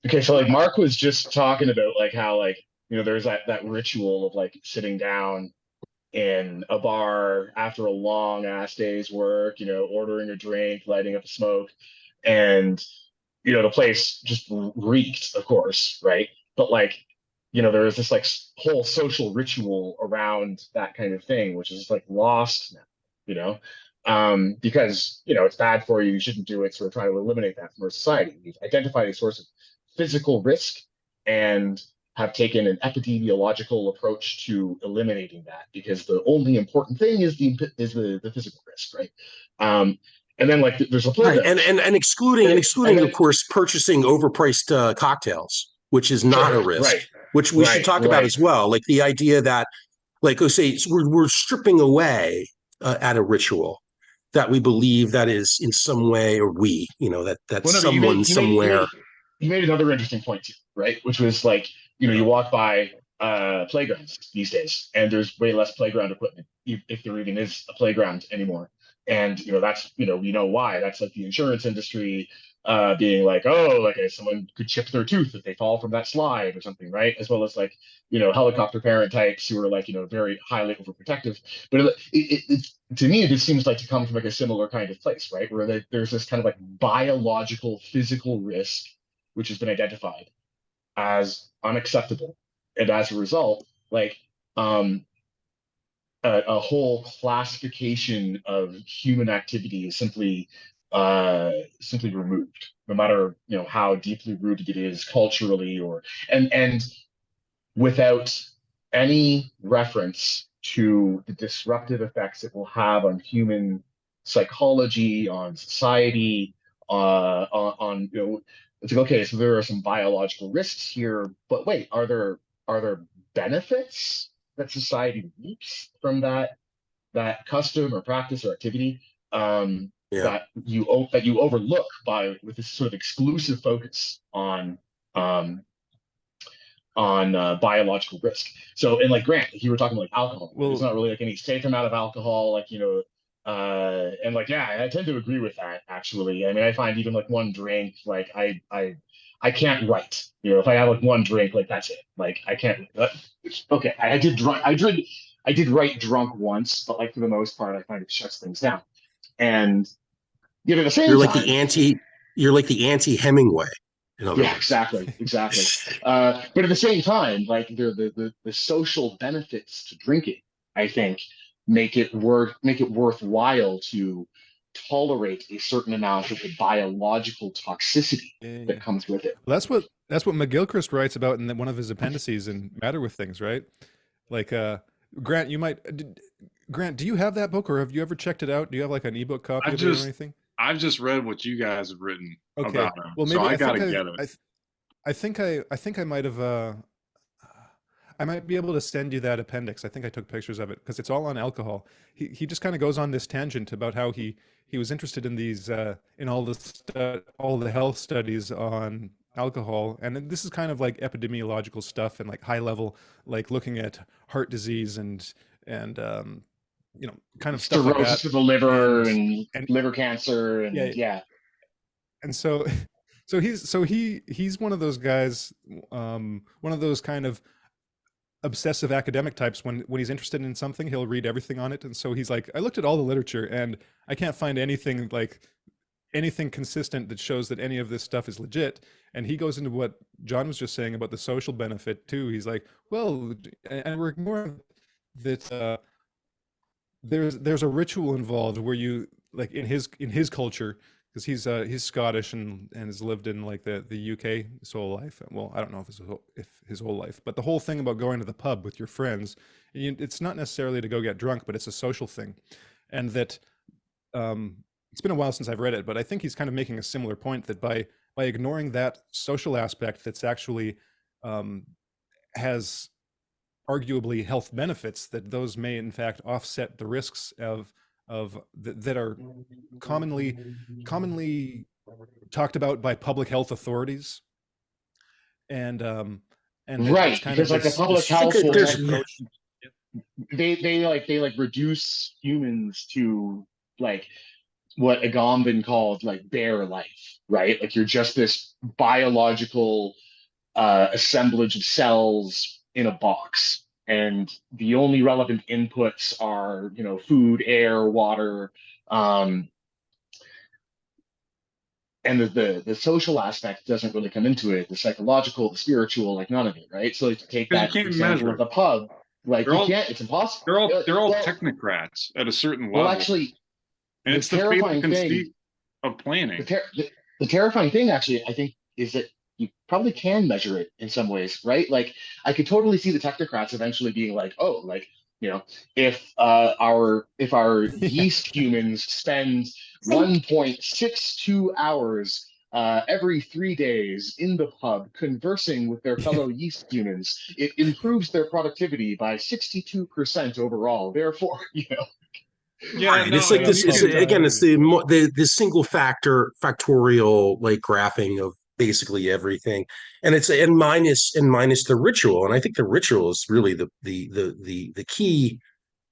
Okay, so like Mark was just talking about like how like there's that ritual of like sitting down in a bar after a long ass day's work, ordering a drink, lighting up a smoke, and the place just reeked, of course, right? But like, there was this like whole social ritual around that kind of thing, which is like lost now, you know, because it's bad for you. You shouldn't do it. So we're trying to eliminate that from our society. We've identified a source of physical risk and have taken an epidemiological approach to eliminating that because the only important thing is the physical risk, right? And then like there's a flip Right, of it, and excluding and excluding, of then course, purchasing overpriced cocktails, which is not sure, a risk, right, which we should right, talk about right. as well. Like the idea that, like, oh, say we're stripping away at a ritual that we believe that is in some way, or that Well, no, but someone somewhere. you made another interesting point too, right? Which was like, you walk by playgrounds these days, and there's way less playground equipment, if there even is a playground anymore. And that's we know why. That's like the insurance industry being like, oh, like someone could chip their tooth if they fall from that slide or something, right? As well as like helicopter parent types who are like very highly overprotective. But to me, this seems like to come from like a similar kind of place, right? Where there's this kind of like biological, physical risk, which has been identified as unacceptable. And as a result, like um, a whole classification of human activity is simply removed, no matter how deeply rooted it is culturally and without any reference to the disruptive effects it will have on human psychology, on society, on it's like okay, so there are some biological risks here, but wait, are there benefits that society reaps from that custom or practice or activity Yeah. that you overlook by with this sort of exclusive focus um, on biological risk. So, and like Grant, like you were talking about like alcohol, like there's Well, not really like any safe amount of alcohol, like and like yeah, I tend to agree with that actually. I mean, I find even like one drink, like I can't write. If I have like one drink, like that's it. Like I can't. Okay, I did drunk. I did write drunk once, but like for the most part, I find it shuts things down. And yet at the same You're like time, the anti. You're like the anti Hemingway, in other yeah, words. exactly, exactly. But at the same time, like the social benefits to drinking, I think, make it worthwhile to tolerate a certain amount of the biological toxicity yeah, yeah, that yeah. comes with it. Well, that's what McGilchrist writes about in one of his appendices in Matter with Things, right? Like, Grant, Grant, do you have that book, or have you ever checked it out? Do you have like an ebook copy I've of it or just anything? I've just read what you guys have written Okay. about him, Well, so maybe I I think gotta I get it. I th- I think I might have I might be able to send you that appendix. I think I took pictures of it because it's all on alcohol. He just kind of goes on this tangent about how he was interested in these in all the health studies on alcohol, and then this is kind of like epidemiological stuff and like high level, like looking at heart disease and kind of stuff like that. Cirrhosis of the liver And and and liver cancer yeah, and yeah, and so he's one of those guys, one of those kind of obsessive academic types. When he's interested in something, he'll read everything on it. And so he's like, I looked at all the literature and I can't find anything consistent that shows that any of this stuff is legit. And he goes into what John was just saying about the social benefit too. He's like, well, and we're ignoring that there's a ritual involved where you, like, in his culture, because he's Scottish and has lived in like the UK his whole life. Well, I don't know if his whole life, but the whole thing about going to the pub with your friends, it's not necessarily to go get drunk, but it's a social thing. And that, it's been a while since I've read it, but I think he's kind of making a similar point that by ignoring that social aspect that's actually, um, has arguably health benefits, that those may in fact offset the risks that are commonly talked about by public health authorities. And that it's right. kind of Because like the public this I think health that will social there's approach. they like reduce humans to like what Agamben called like bare life, right? Like you're just this biological assemblage of cells in a box, and the only relevant inputs are, you know, food, air, water, um, and the social aspect doesn't really come into it. The psychological, the spiritual, like none of it, right? So like, to take Because you that can't example measure of it. the pub, like They're you all can't. It's impossible. they're all they're all Well, technocrats at a certain well, level, actually, and the it's the fatal terrifying thing conceit of the, planning. ter- the the terrifying thing actually I think is that you probably can measure it in some ways, right? Like I could totally see the technocrats eventually being like, oh, like, you know, if our Yeah. yeast humans spend 1.62 hours every 3 days in the pub conversing with their fellow yeast humans, it improves their productivity by 62% overall. Therefore, you know, Yeah, Right. no, It's I like Set mean up this. you It's can. again. pub It's time. the single factorial like graphing of basically everything, and it's and minus the ritual. And I think the ritual is really the key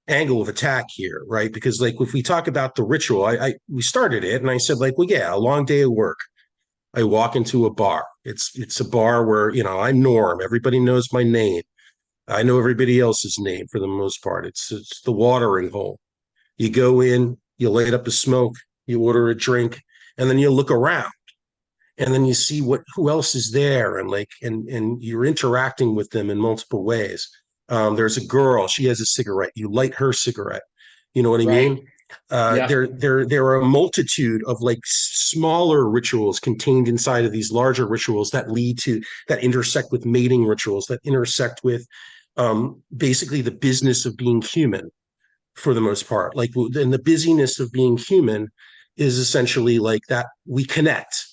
angle of attack here, right? Because like if we talk about the ritual, I we started it, and I said like, well, yeah, a long day of work. I walk into a bar. It's a bar where I'm Norm. Everybody knows my name. I know everybody else's name for the most part. It's the watering hole. You go in, you light up a smoke, you order a drink, and then you look around, and then you see who else is there, and like and you're interacting with them in multiple ways. There's a girl, she has a cigarette. You light her cigarette. You know what I right? mean? Yeah, There are a multitude of like smaller rituals contained inside of these larger rituals that intersect with mating rituals, that intersect with basically the business of being human for the most part. Like, and the busyness of being human is essentially like that we connect.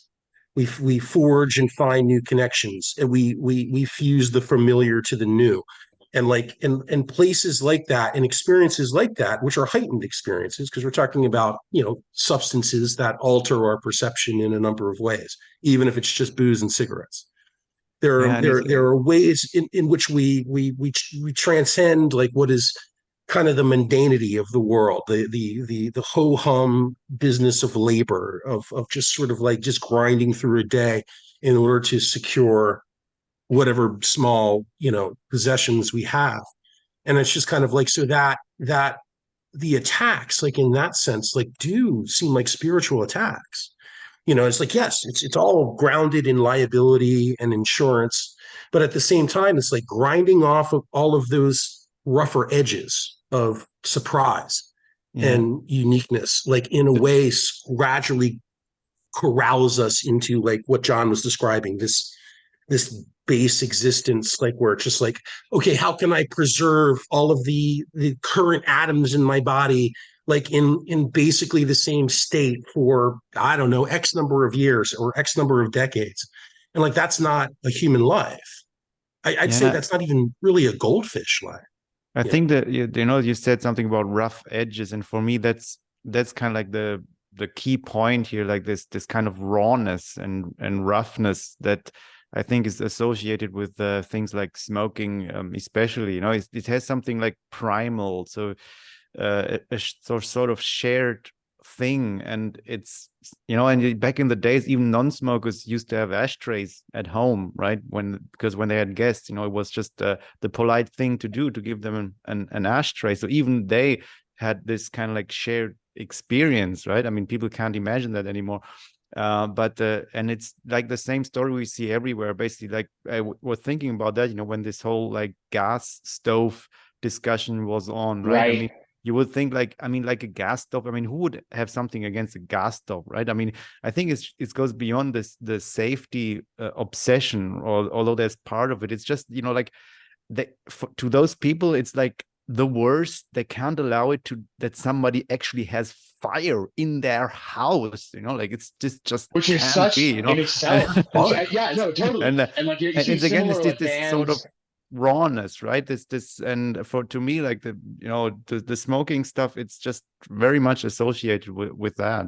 We forge and find new connections, and we fuse the familiar to the new, and like and places like that and experiences like that, which are heightened experiences, because we're talking about substances that alter our perception in a number of ways, even if it's just booze and cigarettes. Yeah, and There are ways in which we transcend like what is kind of the mundanity of the world, the ho hum business of labor, of just sort of like just grinding through a day in order to secure whatever small possessions we have. And it's just kind of like, so that the attacks, like in that sense, like do seem like spiritual attacks. It's like, yes, it's all grounded in liability and insurance, but at the same time it's like grinding off of all of those rougher edges of surprise yeah, and uniqueness, like in a way gradually corrals us into like what John was describing, this base existence, like where it's just like, okay, how can I preserve all of the current atoms in my body like in basically the same state for, I don't know, X number of years or X number of decades. And like that's not a human life. I'd yeah. say that's not even really a goldfish life. I Yeah. think that you said something about rough edges, and for me, that's kind of like the key point here, like this kind of rawness and roughness that I think is associated with things like smoking, especially. It has something like primal, so sort of shared thing, and it's and back in the days even non-smokers used to have ashtrays at home, right? Because when they had guests, it was just the polite thing to do to give them an ashtray, so even they had this kind of like shared experience, right? I mean, people can't imagine that anymore. But and it's like the same story we see everywhere, basically. Like I was thinking about that, when this whole like gas stove discussion was on, right? I mean, right. you would think like, I mean, like a gas stove. I mean, who would have something against a gas stove, right? I mean, I think it goes beyond the safety obsession, or although there's part of it. It's just like to those people, it's like the worst. They can't allow it that somebody actually has fire in their house. Like it's just Which is can't be. such in itself. And, Yeah, no, totally. and And like you and see it's again similar like this sort of bands. rawness, right? This and to me, like the smoking stuff, it's just very much associated with that.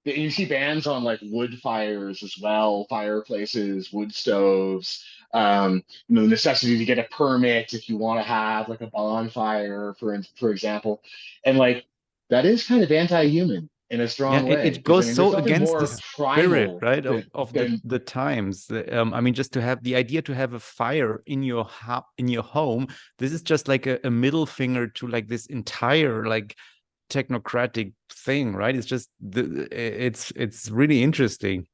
You see bands on like wood fires as well, fireplaces, wood stoves. The necessity to get a permit if you want to have like a bonfire, for example, and like that is kind of anti-human in a Yeah, strong way. it 'Cause, I goes mean, there's so nothing against the more spirit, primal right, of, than the times. I mean, just to have the idea to have a fire in your in your home, this is just like a middle finger to like this entire like technocratic thing, right? It's just it's really interesting.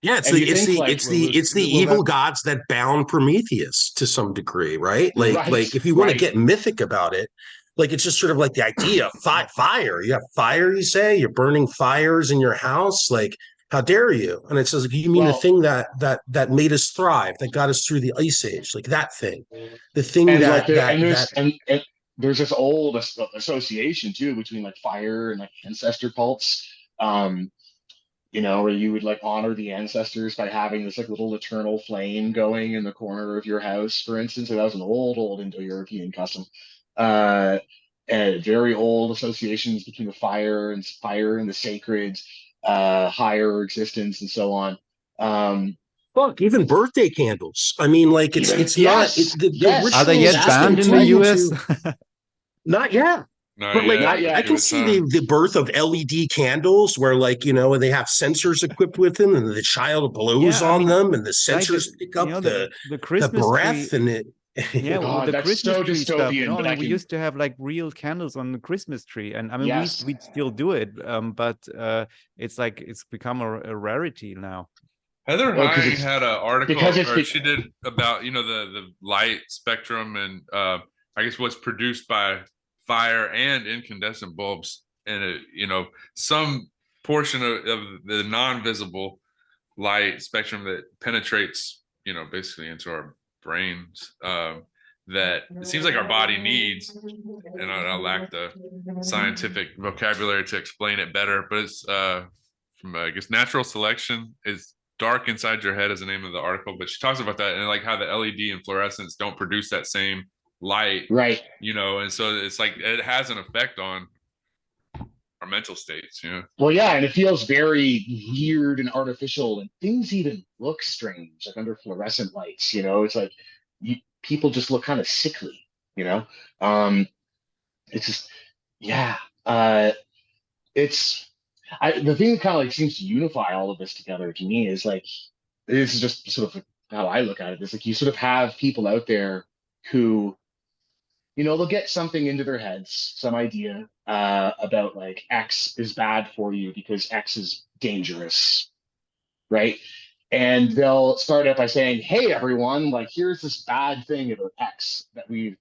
Yeah, it's And the you it's think the like, it's the it's the Well, evil gods that bound Prometheus to some degree, right? Like right, if you want to right. get mythic about it, like it's just sort of like the idea of fire. You have fire, you say you're burning fires in your house, like how dare you? And it says, like, you mean the Well, thing that made us thrive, that got us through the ice age, like that thing, the thing and like that there, that and that there's this old association too between like fire and like ancestor cults. Um, where you would like honor the ancestors by having this like little eternal flame going in the corner of your house, for instance. So that was an old Indo-European custom. Uh, and very old associations between the fire and the sacred, higher existence and so on. Um, fuck, even birthday candles. I mean, like even it's not yes, the yes, Are they rituals yet just banned in the exactly, continue right. US? to not yet. Not But like yet. Not I yet. Give can it see time. the birth of LED candles where like they have sensors equipped with them and the child blows Yeah, I on mean, them and the right, sensors pick up the the Christmas breath tree. and it Yeah, with God, the that's Christmas so tree stuff, dystopian, I but mean, I we can, used to have like real candles on the Christmas tree, and I mean, yes. we still do it, but it's like it's become a rarity now. Heather Well, because Hine had an because article, it's or she did about the light spectrum and I guess what's produced by fire and incandescent bulbs, and some portion of the non-visible light spectrum that penetrates basically into our brains, that it seems like our body needs, and I lack the scientific vocabulary to explain it better, but it's from I guess natural selection. Is dark inside your head is the name of the article, but she talks about that and like how the LED and fluorescence don't produce that same light, right. and so it's like it has an effect on our mental states. Well, yeah, and it feels very weird and artificial, and things even look strange, like under fluorescent lights. It's like people just look kind of sickly. You know, um, it's just, yeah. It's the thing that kind of like seems to unify all of this together to me is like this is just sort of how I look at it. It's like you sort of have people out there who they'll get something into their heads, some idea about like X is bad for you because X is dangerous, right? And they'll start out by saying, "Hey, everyone, like here's this bad thing about X that we've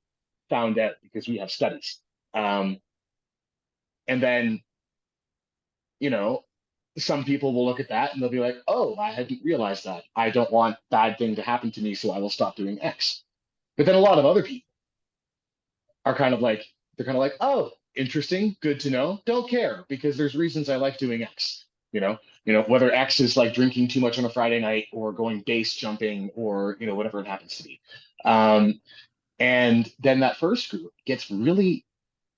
found out because we have studies." And then, you know, some people will look at that and they'll be like, "Oh, I hadn't realized that. I don't want bad thing to happen to me, so I will stop doing X." But then a lot of other people are kind of like, they're kind of like, "Oh, interesting, good to know. Don't care because there's reasons I like doing X." Whether X is like drinking too much on a Friday night or going base jumping or whatever it happens to be. And then that first group gets really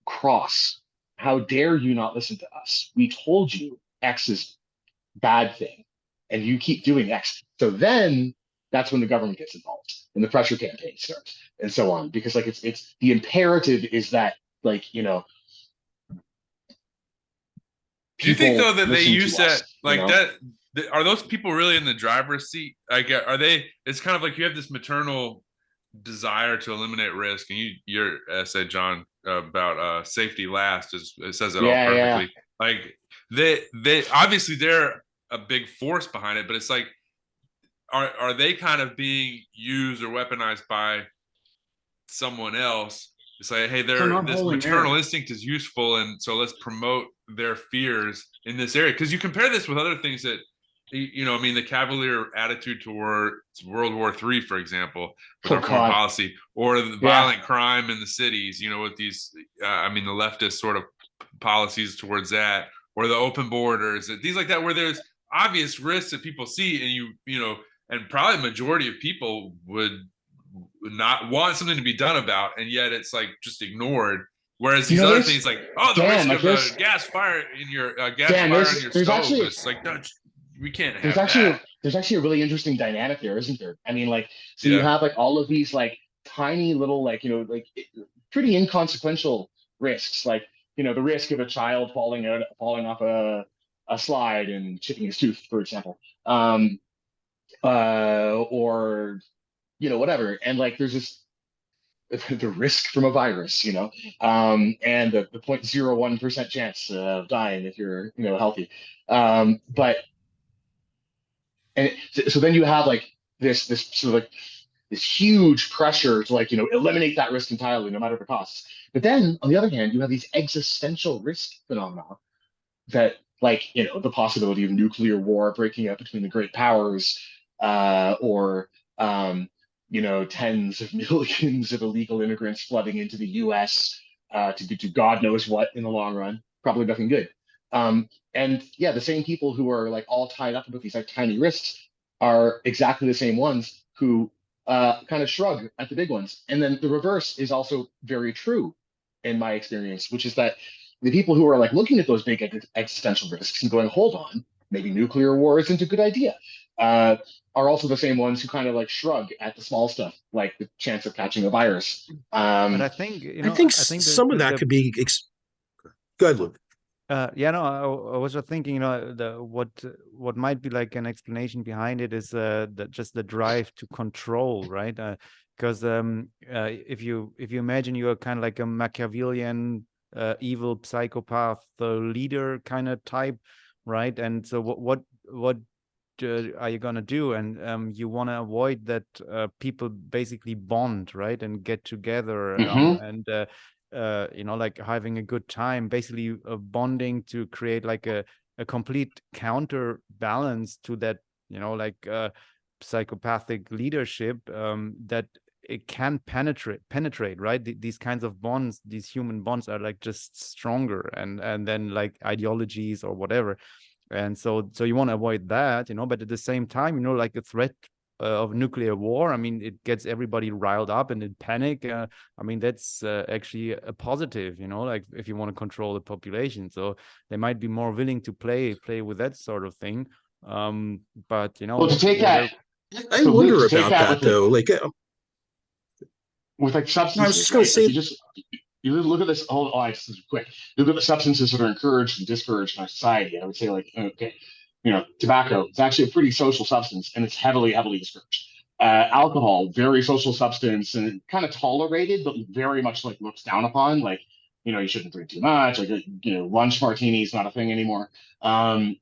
cross. How dare you not listen to us? We told you X is bad thing, and you keep doing X. So then that's when the government gets involved and the pressure campaign starts and so on. Because like it's the imperative is that like Do you think people though that they listen use to us. that like that? Are those people really in the driver's seat? Like, are they? It's kind of like you have this maternal desire to eliminate risk, and your essay, John, about safety last, it says it all Yeah, yeah. perfectly. Like they obviously they're a big force behind it, but it's like, are they kind of being used or weaponized by someone else? It's like, hey, this maternal instinct is useful, and so let's promote their fears in this area. Because you compare this with other things that, I mean, the cavalier attitude towards World War III, for example, with our foreign policy, or the violent crime in the cities, with these, I mean, the leftist sort of policies towards that, or the open borders, things like that, where there's obvious risks that people see, and and probably a majority of people would not want something to be done about, and yet it's like just ignored. Whereas these other things, like the risk of a gas fire in your stove, it's like, no, we can't have that. There's actually a really interesting dynamic there, isn't there? I mean, like, so you have like all of these like tiny little like pretty inconsequential risks, like the risk of a child falling off a slide and chipping his tooth, for example, or whatever. And like there's this the risk from a virus, and the 0.01% chance of dying if you're healthy. But and so then you have like this sort of like this huge pressure to like eliminate that risk entirely, no matter the costs. But then on the other hand, you have these existential risk phenomena that like the possibility of nuclear war breaking out between the great powers, or tens of millions of illegal immigrants flooding into the US, to do God knows what in the long run, probably nothing good. And yeah, the same people who are like all tied up with these like tiny risks are exactly the same ones who kind of shrug at the big ones. And then the reverse is also very true in my experience, which is that the people who are like looking at those big existential risks and going, hold on, maybe nuclear war isn't a good idea, are also the same ones who kind of like shrug at the small stuff, like the chance of catching a virus. But I think I think some of that could be. Go ahead, Luke. Yeah, no, I was just thinking, what might be like an explanation behind it is just the drive to control, right? Because if you imagine you are kind of like a Machiavellian evil psychopath leader kind of type, right? And so what are you gonna do? And you want to avoid that people basically bond, right, and get together, and like having a good time, basically bonding to create like a complete counterbalance to that, psychopathic leadership, that it can penetrate, right? These kinds of bonds, these human bonds are like just stronger, and then like ideologies or whatever. And so you want to avoid that, but at the same time, like a threat of nuclear war, I mean, it gets everybody riled up and in panic. I mean, that's actually a positive, like if you want to control the population. So they might be more willing to play with that sort of thing. But well, to take that, I wonder about that though. Like with like substances, I was just going to say, you look at this. This is quick. Look at the substances that are encouraged and discouraged in our society. I would say, like, okay, tobacco. It's actually a pretty social substance, and it's heavily, heavily discouraged. Alcohol, very social substance, and kind of tolerated, but very much like looked down upon. Like, you shouldn't drink too much. Like, lunch martini is not a thing anymore. And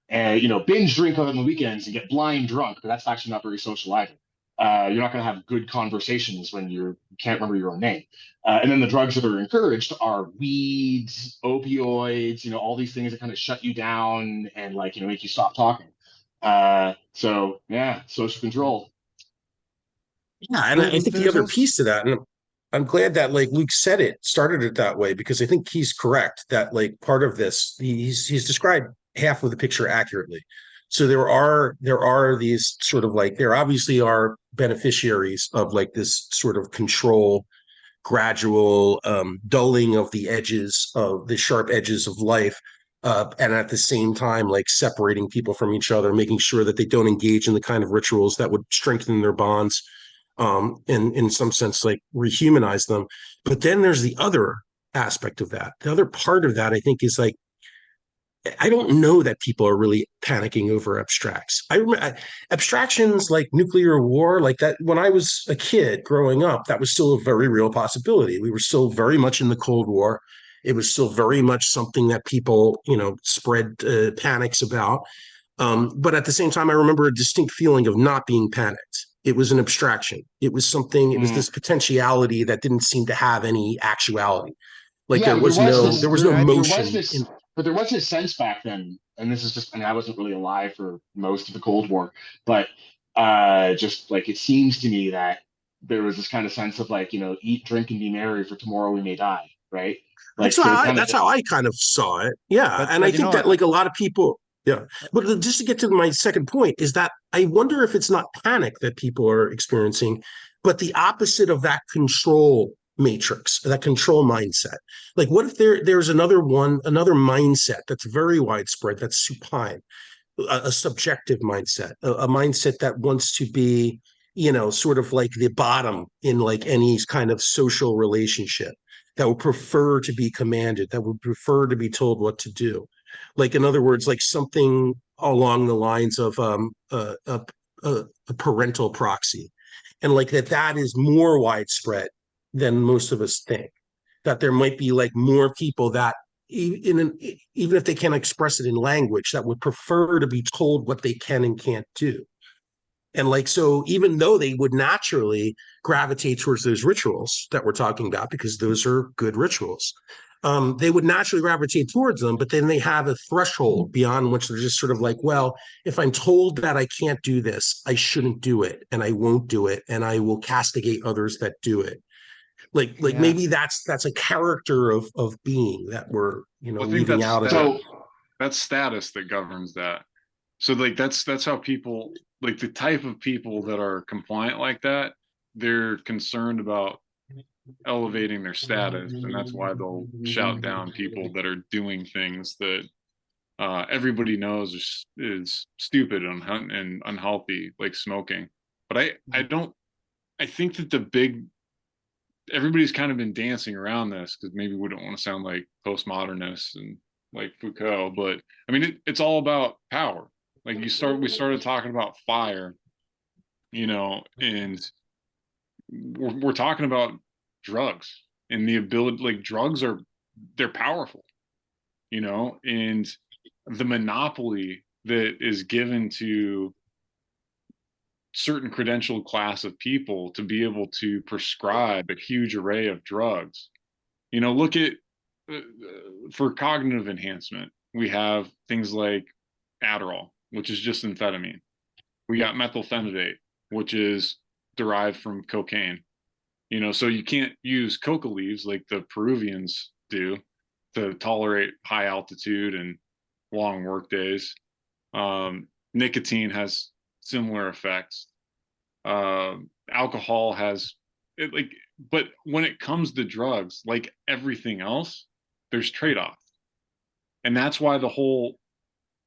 binge drink on the weekends and get blind drunk, but that's actually not very social either. You're not going to have good conversations when you can't remember your own name. And then the drugs that are encouraged are weeds, opioids, all these things that kind of shut you down and like, make you stop talking. So yeah, social control. Yeah, and I think the other piece to that, and I'm glad that like Luke started it that way, because I think he's correct that like part of this, he's described half of the picture accurately. So there are these sort of like, there obviously are beneficiaries of like this sort of control, gradual dulling of the edges of the sharp edges of life, and at the same time like separating people from each other, making sure that they don't engage in the kind of rituals that would strengthen their bonds, and in some sense like rehumanize them. But then there's the other aspect of that. The other part of that, I think, is like, I don't know that people are really panicking over abstracts. Abstractions like nuclear war, like that, when I was a kid growing up, that was still a very real possibility. We were still very much in the Cold War. It was still very much something that people, spread panics about. But at the same time, I remember a distinct feeling of not being panicked. It was an abstraction. It was something, it was this potentiality that didn't seem to have any actuality. Like there was no motion. But there was this sense back then, and this is just, I wasn't really alive for most of the Cold War, but just like it seems to me that there was this kind of sense of like, eat, drink, and be merry, for tomorrow we may die, right? Like, that's how I kind of saw it. Yeah. And I think that like a lot of people, yeah. But just to get to my second point is that I wonder if it's not panic that people are experiencing, but the opposite of that control matrix, that control mindset. Like, what if there's another mindset that's very widespread, that's supine, a subjective mindset, a mindset that wants to be, sort of like the bottom in like any kind of social relationship. that would prefer to be commanded, that would prefer to be told what to do. Like, in other words, like something along the lines of a parental proxy. And like that is more widespread than most of us think. That there might be like more people that even if they can't express it in language, that would prefer to be told what they can and can't do. And like, so even though they would naturally gravitate towards those rituals that we're talking about, because those are good rituals, they would naturally gravitate towards them, but then they have a threshold beyond which they're just sort of like, well, if I'm told that I can't do this, I shouldn't do it, and I won't do it, and I will castigate others that do it. Like Yeah. maybe that's a character of being that we're, you know, Well, I think leaving that's out of so it. that's status that governs that. So like that's how people, like the type of people that are compliant like that, they're concerned about elevating their status, and that's why they'll shout down people that are doing things that everybody knows is stupid and unhealthy, like smoking. But I think that everybody's kind of been dancing around this because maybe we don't want to sound like postmodernists and like Foucault, but I mean it's all about power. Like we started talking about fire, you know, and we're talking about drugs and the ability, like they're powerful, you know, and the monopoly that is given to certain credentialed class of people to be able to prescribe a huge array of drugs. You know, look at for cognitive enhancement, we have things like Adderall, which is just amphetamine. We got methylphenidate, which is derived from cocaine. You know, so you can't use coca leaves like the Peruvians do to tolerate high altitude and long work days. Nicotine has similar effects. Alcohol has it, like, but when it comes to drugs, like everything else, there's trade-offs. And that's why the whole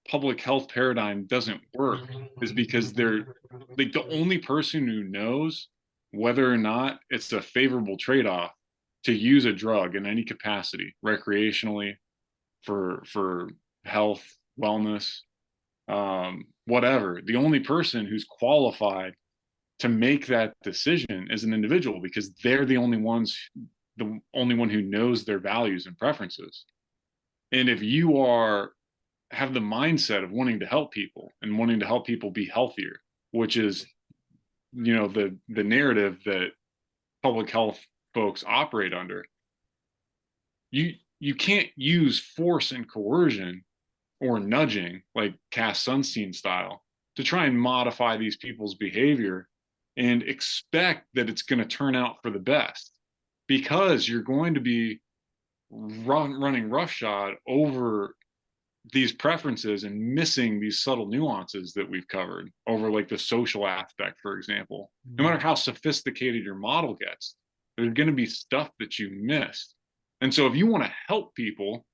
public health paradigm doesn't work, is because they're like the only person who knows whether or not it's a favorable trade-off to use a drug in any capacity, recreationally, for health, wellness, whatever. The only person who's qualified to make that decision is an individual, because they're the only one who knows their values and preferences. And if you have the mindset of wanting to help people and wanting to help people be healthier, which is, you know, the narrative that public health folks operate under, you can't use force and coercion or nudging, like Cass Sunstein style, to try and modify these people's behavior and expect that it's going to turn out for the best, because you're going to be running roughshod over these preferences and missing these subtle nuances that we've covered over, like the social aspect, for example. No matter how sophisticated your model gets, there's going to be stuff that you miss. And so if you want to help people,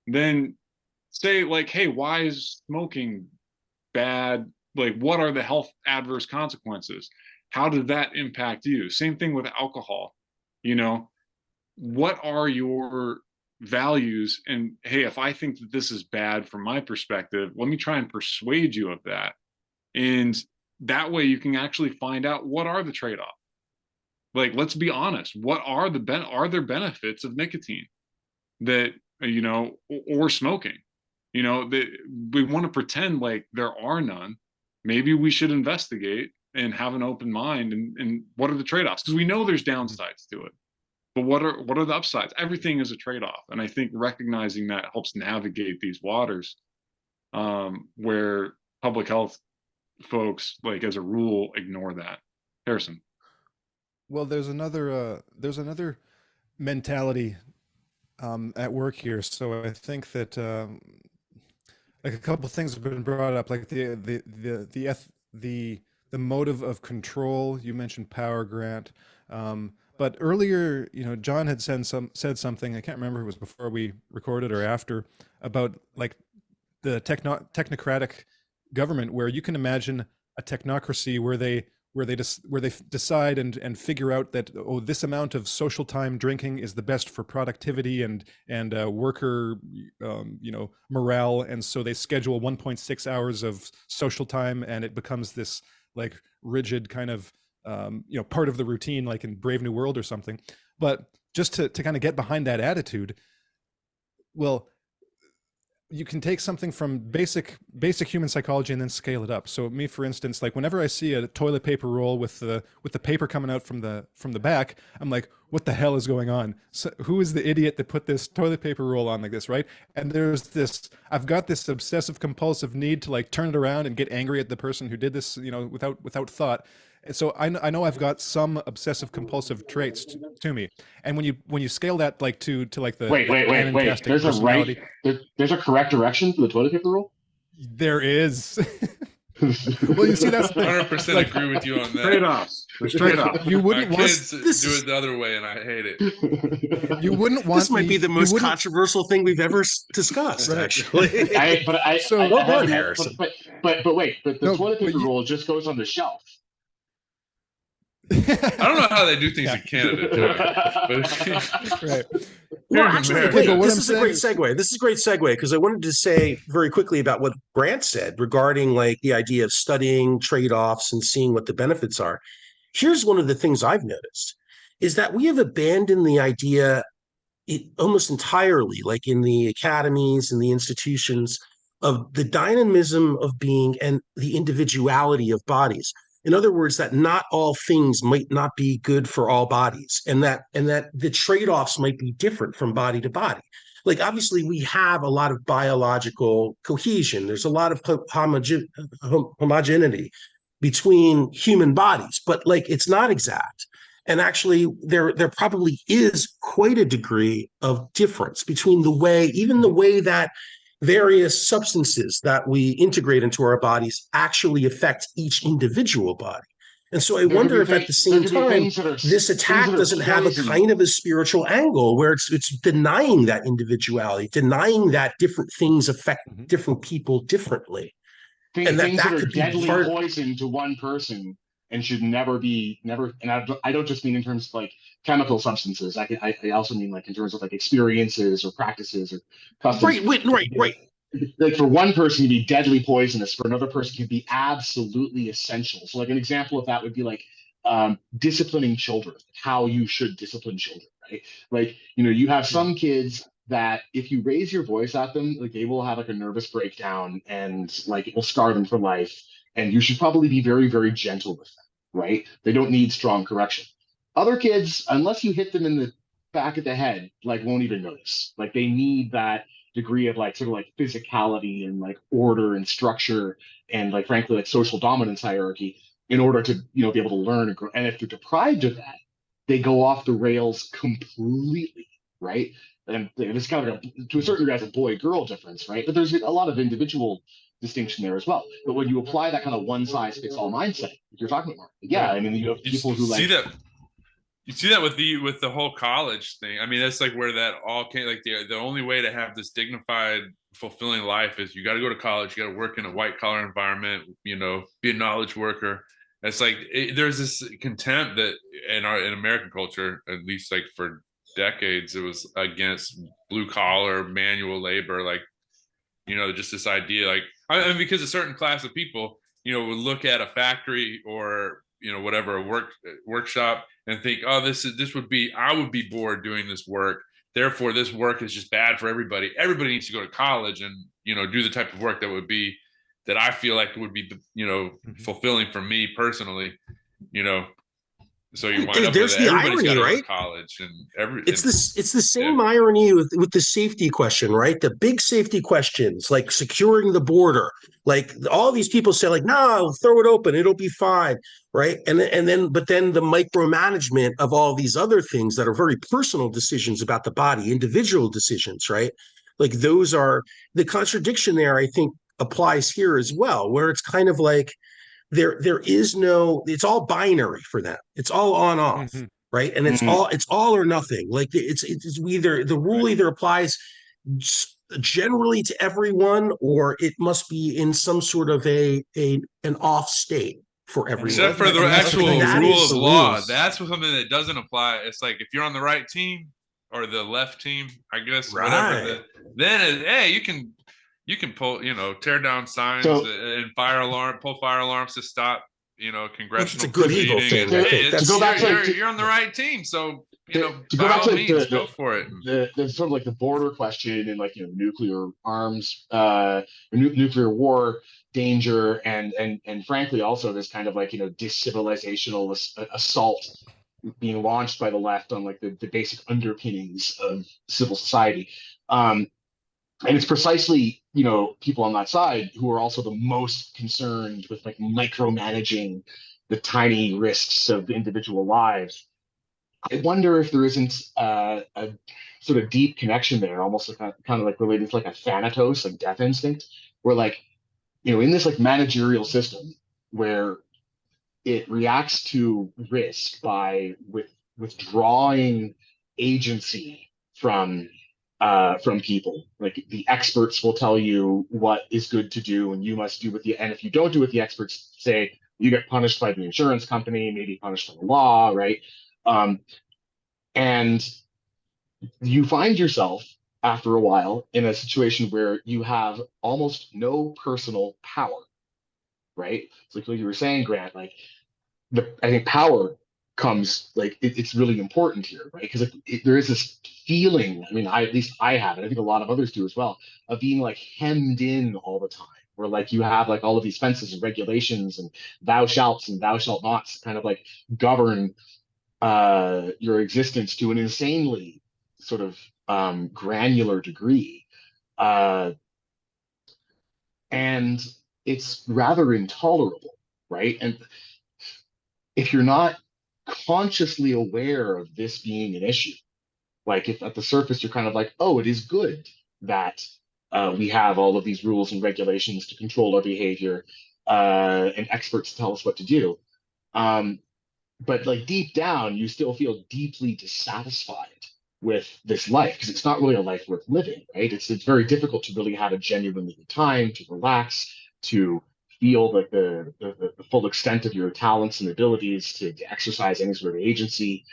then say like, hey, why is smoking bad? Like, what are the health adverse consequences? How does that impact you? Same thing with alcohol. You know, what are your values? And hey, if I think that this is bad from my perspective, let me try and persuade you of that. And that way you can actually find out, what are the trade-offs? Like, let's be honest, what are are there benefits of nicotine that, you know, or smoking? You know, that we want to pretend like there are none. Maybe we should investigate and have an open mind, and what are the trade-offs? Because we know there's downsides to it. But what are the upsides? Everything is a trade-off. And I think recognizing that helps navigate these waters, where public health folks, like as a rule, ignore that. Harrison. Well, there's another mentality at work here. So I think that like a couple things have been brought up, like the motive of control. You mentioned power, Grant. But earlier, you know, John had said something. I can't remember if it was before we recorded or after, about like the technocratic government, where you can imagine a technocracy where where they decide and figure out that, oh, this amount of social time drinking is the best for productivity and worker morale, and so they schedule 1.6 hours of social time, and it becomes this like rigid kind of part of the routine, like in Brave New World or something. But just to kind of get behind that attitude, well, you can take something from basic human psychology and then scale it up. So me, for instance, like whenever I see a toilet paper roll with the paper coming out from the back, I'm like, what the hell is going on? So who is the idiot that put this toilet paper roll on like this, right? And I've got this obsessive compulsive need to like turn it around and get angry at the person who did this, without thought. And so I know I've got some obsessive compulsive traits to me. And when you scale that like to like the wait. There's a right. There's a correct direction for the toilet paper roll. There is. Well, you see, that's 100% agree with you on that. Straight off. You wouldn't My want kids do it the other way, and I hate it. You wouldn't want. This might be the most controversial thing we've ever discussed, Right. actually. Well done, Harrison. But the toilet paper roll just goes on the shelf. I don't know how they do things in Canada, but Right. Well, actually, America. wait, But what this I'm is a great segue. This is a great segue because I wanted to say very quickly about what Grant said regarding like the idea of studying trade-offs and seeing what the benefits are. Here's one of the things I've noticed is that we have abandoned the idea almost entirely, like in the academies and the institutions, of the dynamism of being and the individuality of bodies. In other words, that not all things might not be good for all bodies, and that the trade-offs might be different from body to body. Like obviously, we have a lot of biological cohesion. There's a lot of homogeneity between human bodies, but like it's not exact. And actually, there probably is quite a degree of difference between the way that various substances that we integrate into our bodies actually affect each individual body. And so I wonder if at the same time, this attack doesn't have a kind of a spiritual angle where it's denying that individuality, denying that different things affect different people differently. And things that are deadly poison to one person and should never. And I don't just mean in terms of like chemical substances. I also mean like in terms of like experiences or practices or customs. Right. Like for one person to be deadly poisonous, for another person can be absolutely essential. So like an example of that would be like disciplining children, how you should discipline children, right? Like, you have some kids that if you raise your voice at them, like they will have like a nervous breakdown and like it will scar them for life. And you should probably be very, very gentle with them, right? They don't need strong correction. Other kids, unless you hit them in the back of the head, like won't even notice. Like they need that degree of like sort of like physicality and like order and structure and like frankly like social dominance hierarchy in order to be able to learn and grow. And if they're deprived of that, they go off the rails completely, right? And it's kind of to a certain degree, a boy-girl difference, right? But there's a lot of individual distinction there as well. But when you apply that kind of one-size-fits-all mindset, you're talking about, I mean, you have people who like. You see that with the whole college thing. I mean, that's like where that all came. Like the only way to have this dignified, fulfilling life is you got to go to college. You got to work in a white-collar environment. Be a knowledge worker. It's like there's this contempt that in American culture, at least like for decades, it was against blue-collar manual labor. Like, just this idea, like, I mean, because a certain class of people, would look at a factory or whatever, a workshop and think, oh, I would be bored doing this work. Therefore, this work is just bad for everybody. Everybody needs to go to college and, do the type of work that I feel like would be, fulfilling for me personally, So you wind up There's with the everybody's got to irony, go right? to college and It's the same irony with the safety question, right? The big safety questions like securing the border, like all these people say, like, no, throw it open, it'll be fine, right? But then the micromanagement of all these other things that are very personal decisions about the body, individual decisions, right? Like those are the contradiction there. I think applies here as well, where it's kind of like there is no, it's all binary for them. It's all on off, right? And it's all or nothing. Like it's either the rule either applies generally to everyone, or it must be in some sort of an off state. for everyone. Except for the And that's actual that rule is of the law. rules. That's something that doesn't apply. It's like if you're on the right team or the left team, I guess, whatever. Right. Hey, you can pull, tear down signs So and pull fire alarms to stop, Which is a congressional good evil proceeding. thing, And I to, hey, think. to That's go back to like you're on the right team, so to go by back all to like means, go for it. the sort of like the border question and like nuclear arms, nuclear war danger, and frankly also this kind of like decivilizational assault being launched by the left on like the basic underpinnings of civil society. And it's precisely people on that side who are also the most concerned with like micromanaging the tiny risks of individual lives. I wonder if there isn't a sort of deep connection there, almost like kind of like related to like a thanatos, like death instinct, where like in this like managerial system where it reacts to risk by withdrawing agency from people. Like the experts will tell you what is good to do, and you must do and if you don't do what the experts say, you get punished by the insurance company, maybe punished by the law, right? Um, and you find yourself after a while in a situation where you have almost no personal power, right? It's like what you were saying, Grant, like I think power comes like it's really important here, right? Because there is this feeling. I mean, at least I have it. I think a lot of others do as well, of being like hemmed in all the time, where like you have like all of these fences and regulations and thou shalts and thou shalt nots kind of like govern your existence to an insanely sort of granular degree, uh, and it's rather intolerable, right? And if you're not consciously aware of this being an issue, like if at the surface you're kind of like, oh, it is good that we have all of these rules and regulations to control our behavior, and experts tell us what to do. But like deep down, you still feel deeply dissatisfied with this life because it's not really a life worth living, right? It's very difficult to really have a genuinely good time, to relax, to feel like the full extent of your talents and abilities, to exercise any sort of agency.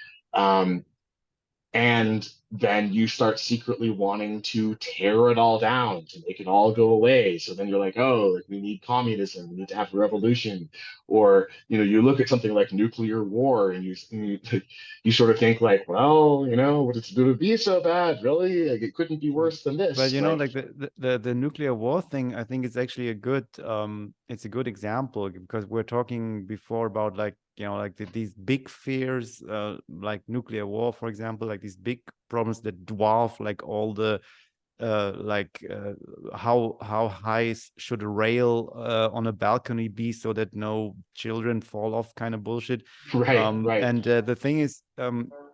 And then you start secretly wanting to tear it all down to make it all go away. So then you're like, oh, like we need communism, we need to have a revolution. Or you look at something like nuclear war and you sort of think like, well, would it be so bad, really? Like it couldn't be worse than But this. like the nuclear war thing, I think it's actually it's a good example because we're talking before about like like these big fears, like nuclear war, for example, like these big problems that dwarf like all the how high should a rail on a balcony be so that no children fall off, kind of bullshit. Right. And the thing is,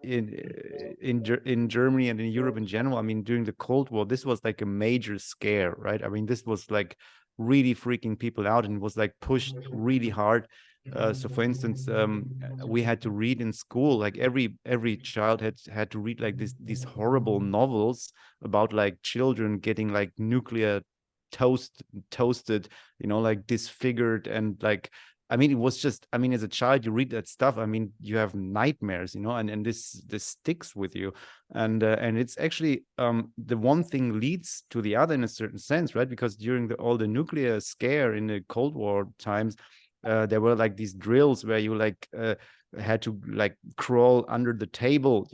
in Germany and in Europe in general, I mean, during the Cold War, this was like a major scare, right? I mean, this was like really freaking people out and was like pushed really hard. So for instance, we had to read in school, like every child had to read like these horrible novels about like children getting like nuclear toasted, like disfigured, and like, I mean, it was just, I mean, as a child, you read that stuff, I mean, you have nightmares, and this sticks with you. And it's actually, the one thing leads to the other in a certain sense, right? Because during all the nuclear scare in the Cold War times, there were like these drills where you like had to like crawl under the table,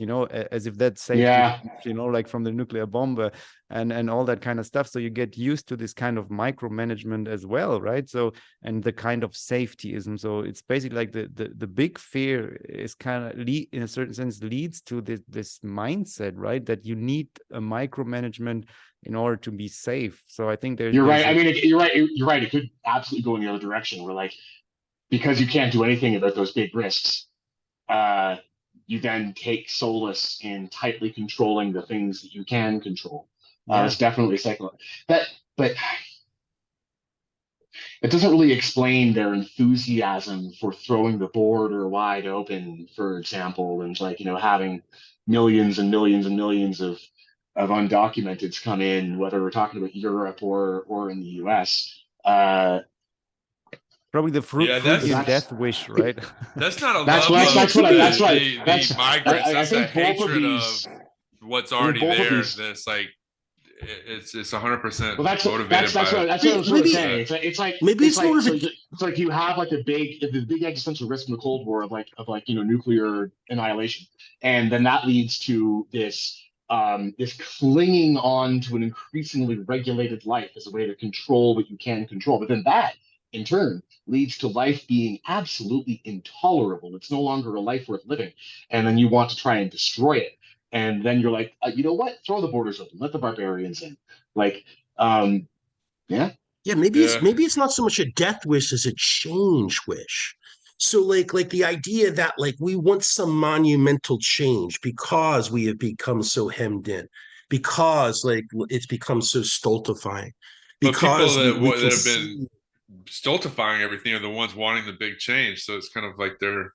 as if that saved Yeah. you, like from the nuclear bomb, and all that kind of stuff. So you get used to this kind of micromanagement as well, right? So, and the kind of safetyism. So it's basically like the big fear is kind of in a certain sense leads to this mindset, right? That you need a micromanagement in order to be safe. So I think You're right. I mean, you're right. You're right. It could absolutely go in the other direction where like, because you can't do anything about those big risks, you then take solace in tightly controlling the things that you can control. It's definitely psychological. But it doesn't really explain their enthusiasm for throwing the border wide open, for example, and like having millions and millions and millions of undocumenteds come in, whether we're talking about Europe or in the U.S. Probably the Yeah, Freudian that's- death wish, right? That's not a That's love what of that's what I, that's what the migrants. I That's a think both of hatred these. of what's I think already both of there. these. That's like it's 100% Well, that's motivated by. what I was sort of Maybe saying. maybe It's it's more like of a it's like you have like the big existential risk in the Cold War of like nuclear annihilation, and then that leads to this clinging on to an increasingly regulated life as a way to control what you can control. But then that in turn leads to life being absolutely intolerable. It's no longer a life worth living, and then you want to try and destroy it. And then you're like, you know what? Throw the borders open. Let the barbarians in. Like, yeah. Yeah, maybe Yeah. it's not so much a death wish as a change wish. So like the idea that like we want some monumental change because we have become so hemmed in, because like it's become so stultifying, But people because we that can have been see. stultifying everything are the ones wanting the big change. So it's kind of like they're.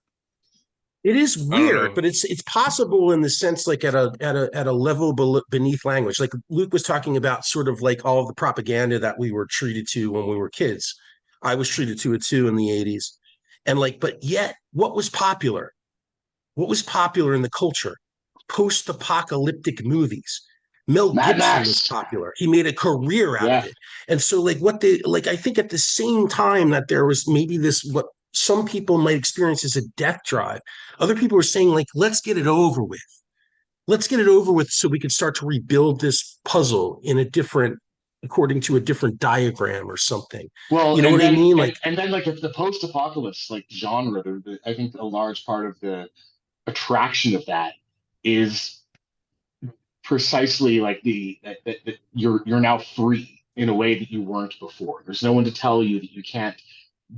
It is I don't weird, know. but it's possible in the sense like at a level beneath language. Like Luke was talking about sort of like all of the propaganda that we were treated to when we were kids. I was treated to it too in the 80s. And like, but yet what was popular? What was popular in the culture? Post-apocalyptic movies. Mel Mad Gibson was Max. popular. He made a career out of Yeah. it. And so like what they like I think at the same time that there was maybe this what some people might experience as a death drive. Other people were saying like let's get it over with. Let's get it over with so we can start to rebuild this puzzle in a different according to a different diagram or something. Well, You know what I mean? Like and then like the post-apocalypse like genre, I think a large part of the attraction of that is precisely like that you're now free in a way that you weren't before. There's no one to tell you that you can't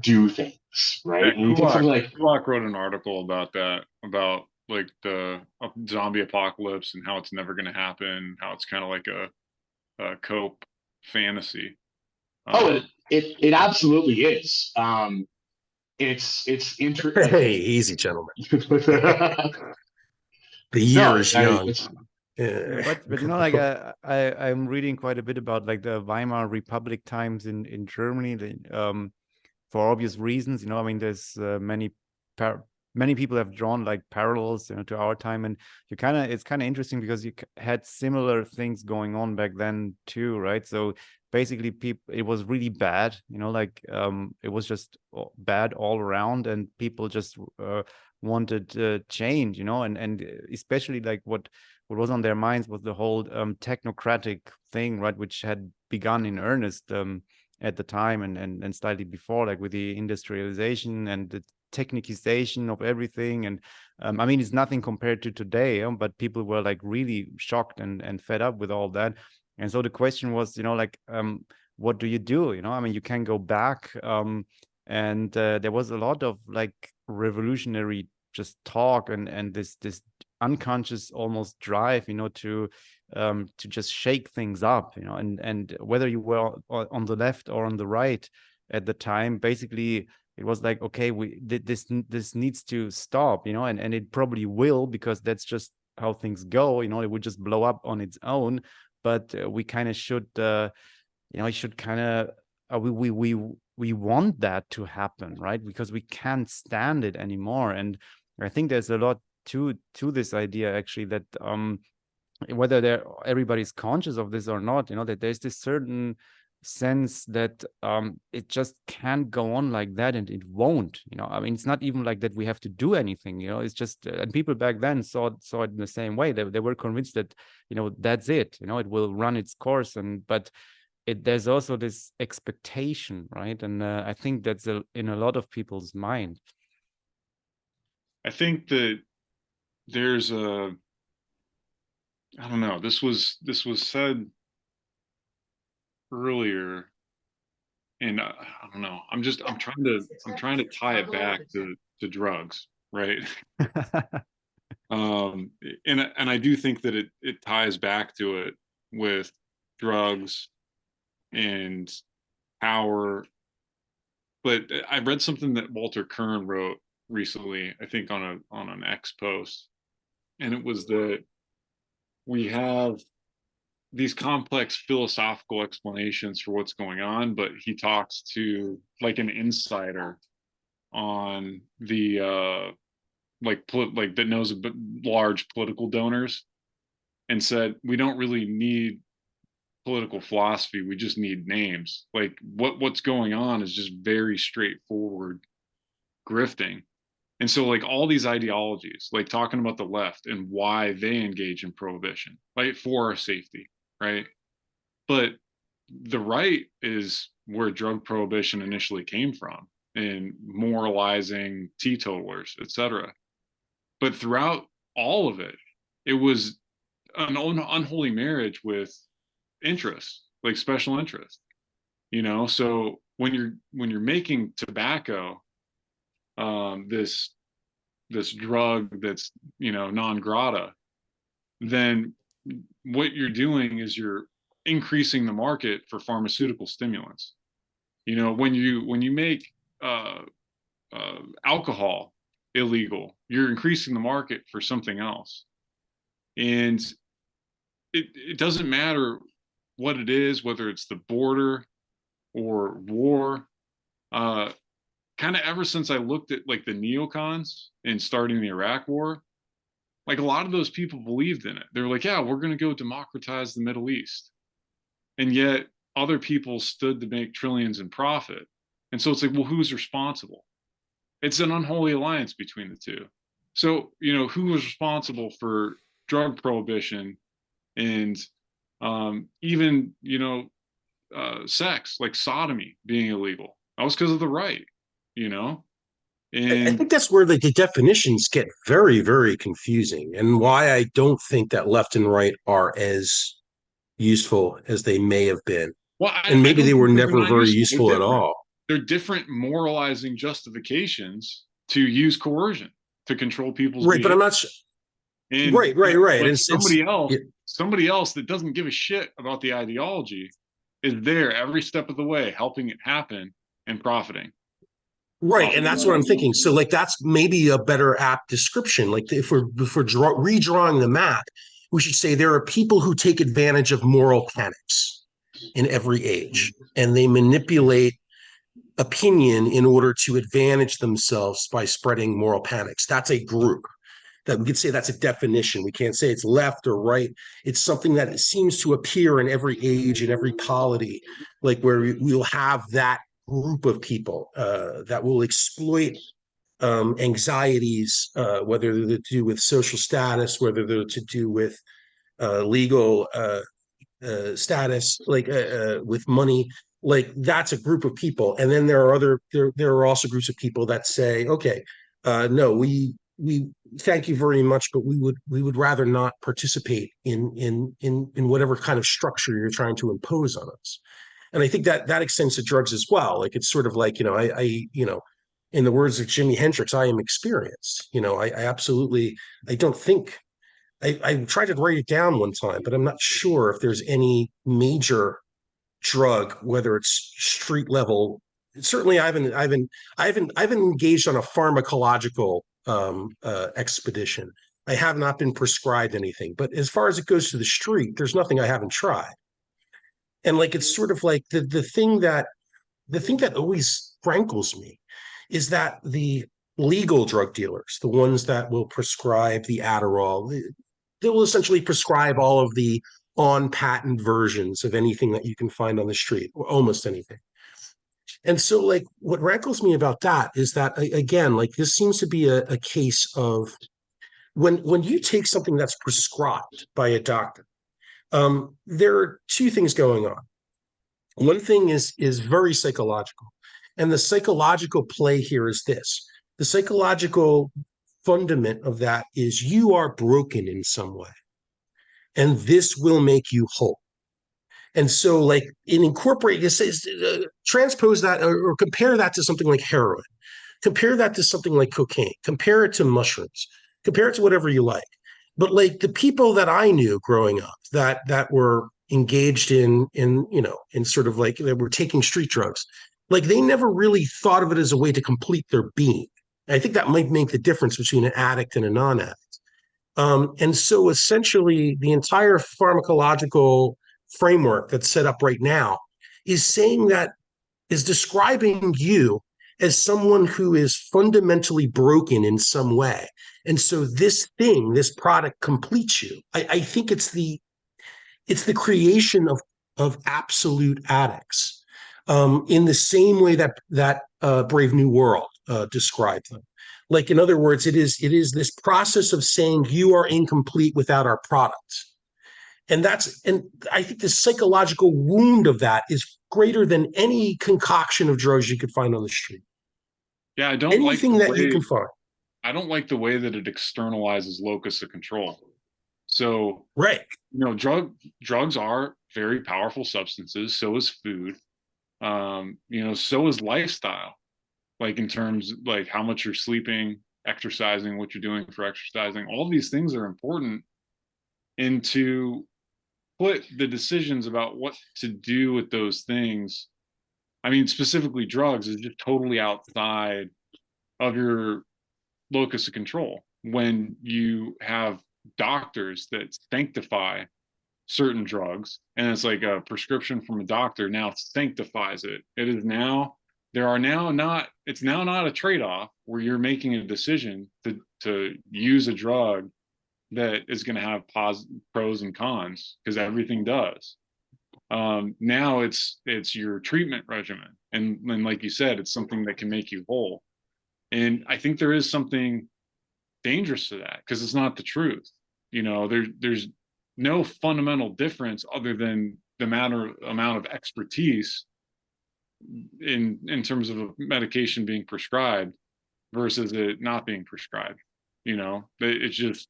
do things, right? Yeah, And you take something like Kulak wrote an article about that, about like the zombie apocalypse and how it's never going to happen, how it's kind of like a cope fantasy. it absolutely is. It's hey, easy gentlemen. The year no, is I mean, young. Yeah, but you know, like I'm reading quite a bit about like the Weimar Republic times in Germany, for obvious reasons. You know, I mean, there's many people have drawn like parallels, you know, to our time, and it's kind of interesting because you had similar things going on back then too, right? So basically, it was really bad, you know, like it was just bad all around, and people just wanted change, you know, and especially like what was on their minds was the whole technocratic thing, right, which had begun in earnest at the time and slightly before, like with the industrialization and the technicization of everything. And I mean, it's nothing compared to today, but people were like really shocked and fed up with all that. And so the question was, you know, like, what do? You know, I mean, you can go back. And there was a lot of like revolutionary just talk and this unconscious almost drive, you know, to just shake things up, you know, and whether you were on the left or on the right at the time, basically it was like, okay, this needs to stop, you know, and it probably will, because that's just how things go, you know, it would just blow up on its own. But we kind of should, you know, it should kind of, we want that to happen, right? Because we can't stand it anymore. And I think there's a lot to this idea actually, that whether everybody's conscious of this or not, you know, that there's this certain sense that it just can't go on like that, and it won't, you know. I mean, it's not even like that we have to do anything, you know. It's just and people back then saw it in the same way. They were convinced that, you know, that's it, you know, it will run its course. And but there's also this expectation, right? And I think that's in a lot of people's mind. I think that there's I don't know, this was said earlier, and I don't know, I'm trying to tie it back to drugs, right? And I do think that it ties back to it with drugs and power. But I read something that Walter Kern wrote recently, I think on an X post, and it was that we have these complex philosophical explanations for what's going on, but he talks to like an insider on the like that knows a bit large political donors, and said we don't really need political philosophy, we just need names. Like what's going on is just very straightforward grifting. And so like all these ideologies, like talking about the left and why they engage in prohibition, right, for our safety, right? But the right is where drug prohibition initially came from, and moralizing teetotalers, etc. But throughout all of it, it was an unholy marriage with interest, like special interest. So when you're making tobacco, this drug that's non grata, then what you're doing is you're increasing the market for pharmaceutical stimulants. When you make alcohol illegal, you're increasing the market for something else. And it doesn't matter what it is, whether it's the border or war. Kind of ever since I looked at like the neocons and starting the Iraq war, like a lot of those people believed in it. They're like, yeah, we're going to go democratize the Middle East. And yet other people stood to make trillions in profit. And so it's like, well, who's responsible? It's an unholy alliance between the two. So, who was responsible for drug prohibition and even, sex, like sodomy being illegal? That was because of the right, And I think that's where the definitions get very, very confusing, and why I don't think that left and right are as useful as they may have been. well, And maybe they were they're never not very useful. useful at all. They're different moralizing justifications to use coercion to control people's Right, behavior. but I'm not sure. And Right. like And somebody else that doesn't give a shit about the ideology is there every step of the way, helping it happen and profiting. right, and that's what I'm thinking. So, like, that's maybe a better apt description. Like, if we're redrawing the map, we should say there are people who take advantage of moral panics in every age, and they manipulate opinion in order to advantage themselves by spreading moral panics. That's a group. That we could say that's a definition. We can't say it's left or right. It's something that seems to appear in every age, in every polity, like where we'll have that group of people that will exploit anxieties, whether they're to do with social status, whether they're to do with legal status, like with money. Like that's a group of people, and then there are also groups of people that say, okay, no, we thank you very much, but we would rather not participate in whatever kind of structure you're trying to impose on us. And I think that extends to drugs as well. Like it's sort of like, I in the words of Jimi Hendrix, I am experienced. I absolutely, I don't think I tried to write it down one time, but I'm not sure if there's any major drug, whether it's street level. Certainly, I haven't engaged on a pharmacological expedition. I have not been prescribed anything, but as far as it goes to the street, there's nothing I haven't tried. And like it's sort of like the thing that always rankles me is that the legal drug dealers, the ones that will prescribe the Adderall, they will essentially prescribe all of the on patent versions of anything that you can find on the street, or almost anything. And so, like, what rankles me about that is that, again, like, this seems to be a case of when you take something that's prescribed by a doctor, there are two things going on. One thing is very psychological, and the psychological play here is this: the psychological fundament of that is you are broken in some way, and this will make you whole. And so, like, incorporate this, transpose that or compare that to something like heroin, compare that to something like cocaine, compare it to mushrooms, compare it to whatever you like. But like the people that I knew growing up that were engaged in sort of like they were taking street drugs, like they never really thought of it as a way to complete their being. I think that might make the difference between an addict and a non-addict. And so essentially the entire pharmacological framework that's set up right now is saying that, is describing you as someone who is fundamentally broken in some way. And so this thing, this product completes you. I think it's the creation of absolute addicts, in the same way that Brave New World described them. Like, in other words, it is this process of saying you are incomplete without our product. And I think the psychological wound of that is greater than any concoction of drugs you could find on the street. Yeah, I don't Anything like that you can find. I don't like the way that it externalizes locus of control. So, Right. drugs are very powerful substances. So is food. So is lifestyle. Like, in terms like how much you're sleeping, exercising, what you're doing for exercising. All these things are important. And to put the decisions about what to do with those things, I mean, specifically drugs, is just totally outside of your locus of control. When you have doctors that sanctify certain drugs, and it's like a prescription from a doctor now sanctifies it. It's now not a trade-off where you're making a decision to use a drug that is going to have pros and cons, because everything does. Now it's your treatment regimen, and like you said, it's something that can make you whole. And I think there is something dangerous to that, because it's not the truth. There's no fundamental difference other than the amount of expertise in terms of a medication being prescribed versus it not being prescribed. It's just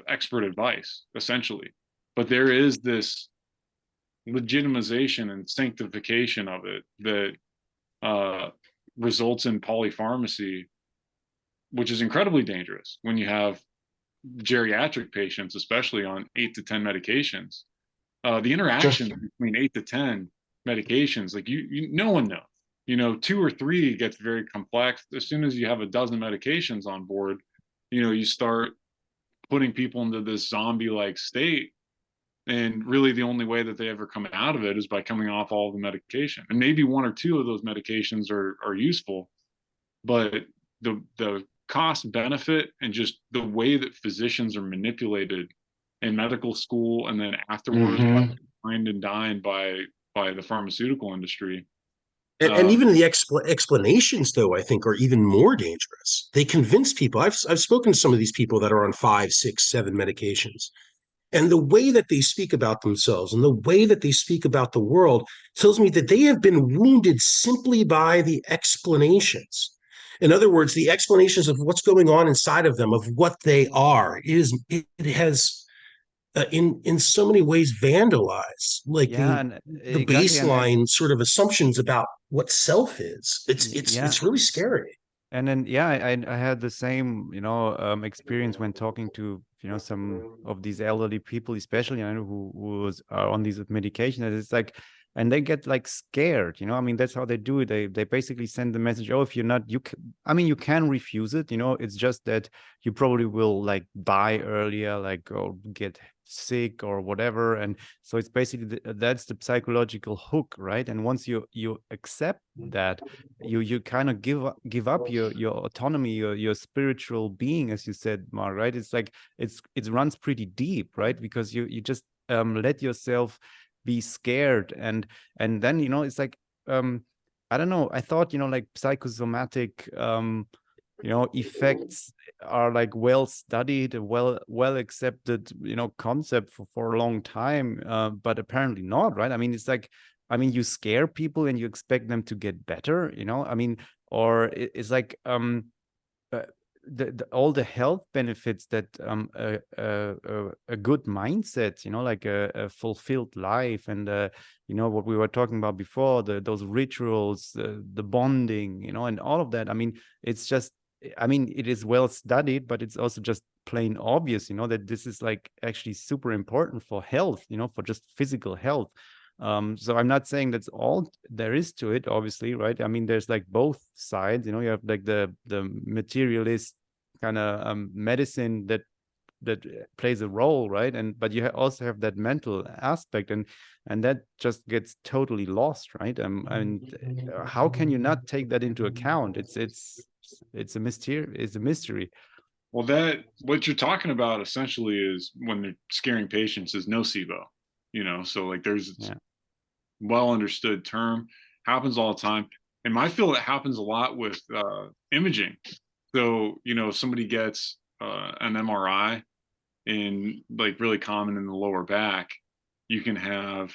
expert advice, essentially. But there is this legitimization and sanctification of it that results in polypharmacy, which is incredibly dangerous when you have geriatric patients, especially on 8 to 10 medications. The interaction between 8 to 10 medications, like no one knows. 2 or 3 gets very complex. As soon as you have a dozen medications on board, you start putting people into this zombie-like state. And really the only way that they ever come out of it is by coming off all the medication. And maybe 1 or 2 of those medications are useful, but the cost benefit and just the way that physicians are manipulated in medical school and then afterwards fined and dined by the pharmaceutical industry. And even the explanations, though, I think are even more dangerous. They convince people. I've spoken to some of these people that are on 5, 6, 7 medications. And the way that they speak about themselves and the way that they speak about the world tells me that they have been wounded simply by the explanations. In other words, the explanations of what's going on inside of them, of what they are, it has in so many ways vandalized the baseline sort of assumptions about what self is. It's really scary. And then I had the same experience when talking to some of these elderly people, especially who are on these medications. It's like, and they get like scared, I mean, that's how they do it. They basically send the message, oh, if you're not, you can refuse it, it's just that you probably will like die earlier, like, or get sick or whatever. And so it's basically that's the psychological hook, right? And once you accept that, you kind of give up your autonomy, your spiritual being, as you said, Mark, right? It's like it runs pretty deep, right? Because you just let yourself be scared, and then it's like I don't know, I thought like psychosomatic effects are like well studied, well accepted concept for a long time, but apparently not, right? I mean, it's like, you scare people and you expect them to get better, I mean, or it's like all the health benefits that a good mindset, like a fulfilled life, and what we were talking about before, those rituals, the bonding, and all of that. I mean, it's just, it is well studied, but it's also just plain obvious, that this is like actually super important for health, for just physical health. So I'm not saying that's all there is to it, obviously, right? I mean, there's like both sides, you have like the materialist kind of medicine that plays a role, right? And but you also have that mental aspect, and that just gets totally lost, right? And how can you not take that into account? It's a mystery. It's a mystery. Well, that what you're talking about essentially is when they're scaring patients is nocebo, so like there's Yeah. well understood term, happens all the time. In my field, it happens a lot with imaging. So, if somebody gets an MRI in like really common in the lower back, you can have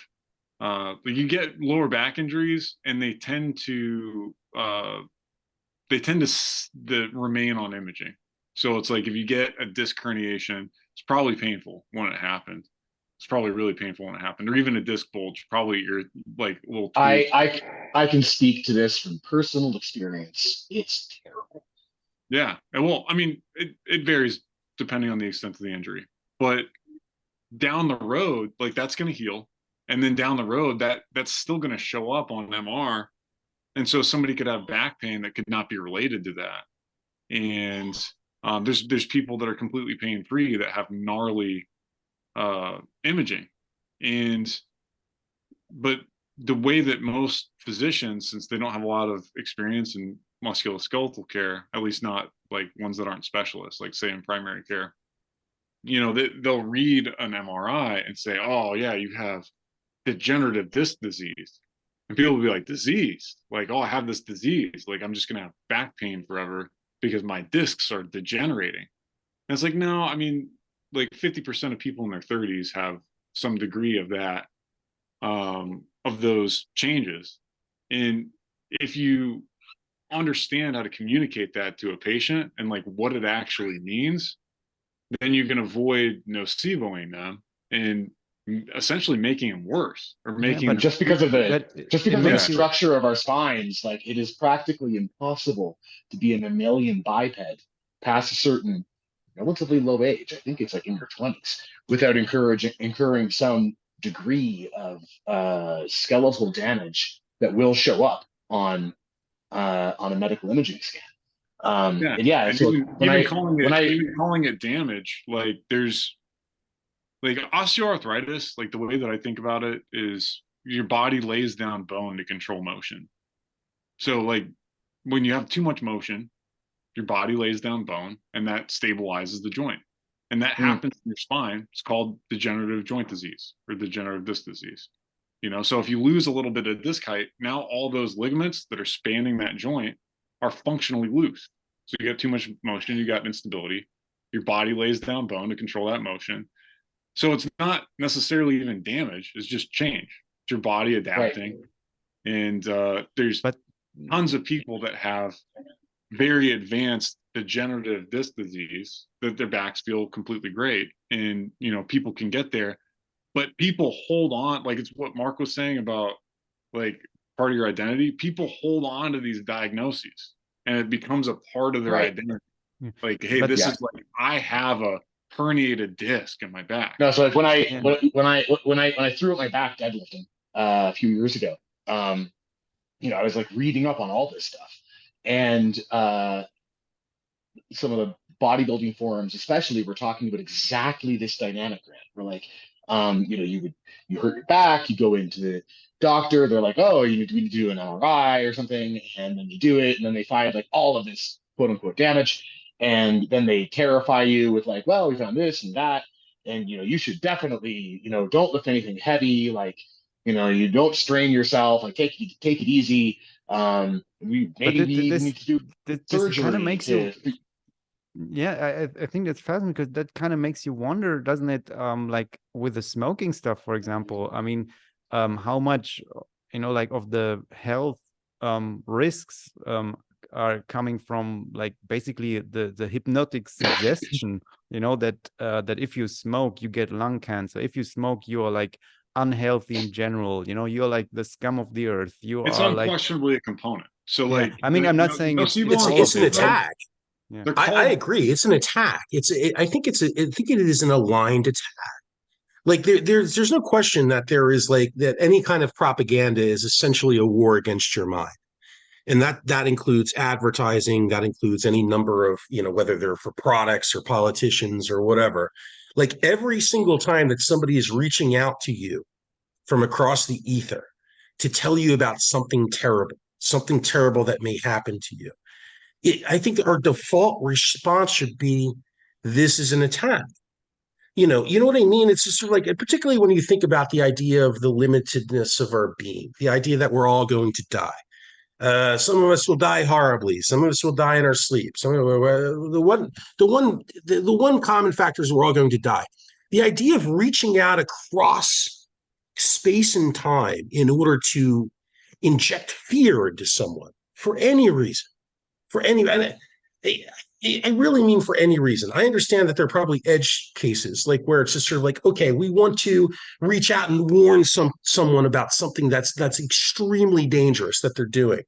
you get lower back injuries, and they tend to remain on imaging. So it's like if you get a disc herniation, it's probably painful when it happened. It's probably really painful when it happened, or even a disc bulge. Probably you're like a little. I can speak to this from personal experience. It's terrible. Yeah, and well, I mean, it varies depending on the extent of the injury, but down the road, like that's going to heal, and then down the road, that's still going to show up on MR, and so somebody could have back pain that could not be related to that. And there's people that are completely pain free that have gnarly imaging, but the way that most physicians, since they don't have a lot of experience in musculoskeletal care, at least not like ones that aren't specialists, like say in primary care, they'll read an MRI and say, oh yeah, you have degenerative disc disease, and people will be like, disease, like, oh, I have this disease, like I'm just gonna have back pain forever because my discs are degenerating. And it's like, no, I mean, like 50% of people in their 30s have some degree of that, of those changes. And if you understand how to communicate that to a patient and like what it actually means, then you can avoid noceboing them and essentially making them worse, or making them, just because of the makes structure of our spines, like it is practically impossible to be a mammalian biped past a certain relatively low age. I think it's like in your 20s, without incurring some degree of skeletal damage that will show up on a medical imaging scan. yeah. And yeah, And so even calling it damage, like there's like osteoarthritis, like the way that I think about it is your body lays down bone to control motion. So like when you have too much motion, your body lays down bone, and that stabilizes the joint. And that happens in your spine. It's called degenerative joint disease or degenerative disc disease. So if you lose a little bit of disc height, now all those ligaments that are spanning that joint are functionally loose. So you got too much motion, you got instability. Your body lays down bone to control that motion. So it's not necessarily even damage, it's just change. It's your body adapting. Right. And there's tons of people that have very advanced degenerative disc disease that their backs feel completely great. And, people can get there, but people hold on, like it's what Mark was saying about like part of your identity. People hold on to these diagnoses, and it becomes a part of their identity. Like, hey, is like, I have a herniated disc in my back. No, so like when I threw up my back deadlifting a few years ago, I was like reading up on all this stuff, and some of the bodybuilding forums, especially, were talking about exactly this dynamic. We're like, you hurt your back, you go into the doctor, they're like, oh, we need to do an MRI or something, and then you do it, and then they find like all of this quote unquote damage. And then they terrify you with like, well, we found this and that, and you should definitely, don't lift anything heavy, like, you don't strain yourself, like take it easy. We need to do surgery. Kind of makes you. Yeah, I think that's fascinating, because that kind of makes you wonder, doesn't it? Like with the smoking stuff, for example. I mean, how much, like of the health risks are coming from like basically the hypnotic suggestion, that if you smoke, you get lung cancer. If you smoke, you are like unhealthy in general. You're like the scum of the earth. It's unquestionably a component. So like, I mean, I'm not saying it's an attack. Yeah. I agree. It's an attack. I think it is an aligned attack. Like there's no question that there is like that any kind of propaganda is essentially a war against your mind. And that includes advertising, that includes any number of, whether they're for products or politicians or whatever. Like every single time that somebody is reaching out to you from across the ether to tell you about something terrible that may happen to you, I think our default response should be, this is an attack. You know what I mean? It's just sort of like, particularly when you think about the idea of the limitedness of our being, the idea that we're all going to die. Some of us will die horribly. Some of us will die in our sleep. The one common factor is we're all going to die. The idea of reaching out across space and time in order to inject fear into someone for any reason, I really mean for any reason. I understand that there are probably edge cases like where it's just sort of like, okay, we want to reach out and warn someone about something that's extremely dangerous that they're doing.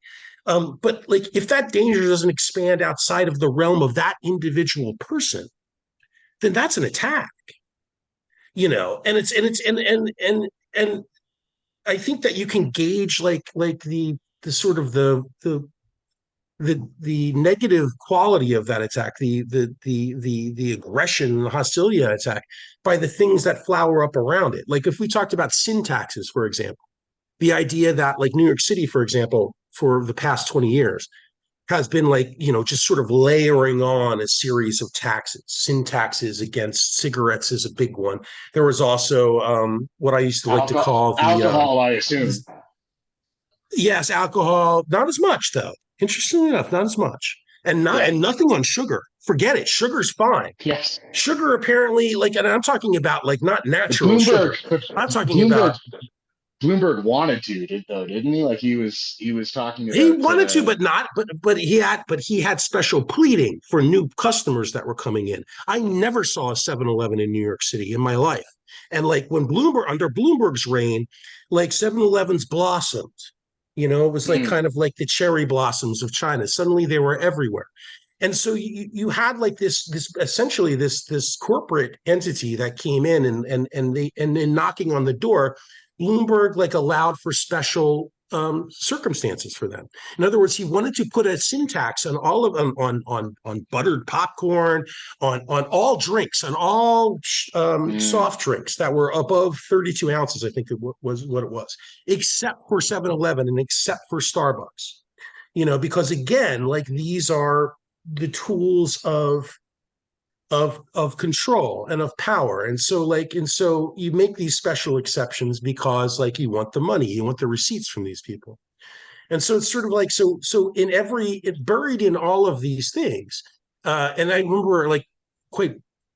But like if that danger doesn't expand outside of the realm of that individual person, then that's an attack. And I think that you can gauge like the sort of the negative quality of that attack, the aggression, the hostility of that attack, by the things that flower up around it. Like if we talked about syntaxes, for example, the idea that like New York City, for example, for the past 20 years, has been like, just sort of layering on a series of taxes. Syntaxes against cigarettes is a big one. There was also what I used to like to call the alcohol, I assume. Yes, alcohol, not as much though. Interestingly enough, not as much. And nothing on sugar. Forget it. Sugar's fine. Yes. Sugar apparently, like, and I'm talking about like not natural sugar. I'm talking about Bloomberg wanted to, didn't he? Like he was talking about. He wanted to, but he had special pleading for new customers that were coming in. I never saw a 7-Eleven in New York City in my life. And like when under Bloomberg's reign, like 7-Elevens blossomed. It was like kind of like the cherry blossoms of China. Suddenly they were everywhere. And so you had like this essentially this corporate entity that came in and knocking on the door. Bloomberg like allowed for special circumstances for them. In other words, he wanted to put a syntax on all of them, on buttered popcorn, on all drinks, on all soft drinks that were above 32 ounces, I think it was what it was, except for 7-Eleven and except for Starbucks. Because again, like these are the tools of control and of power. And so you make these special exceptions because like you want the money, you want the receipts from these people. And so it's sort of like, so it buried in all of these things. And I remember like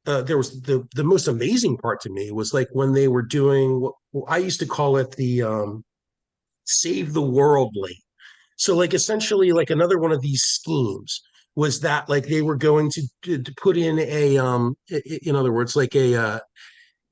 there was the most amazing part to me was like when they were doing what I used to call it the save the world lane. So like essentially like another one of these schemes was that like they were going to put in in other words, like a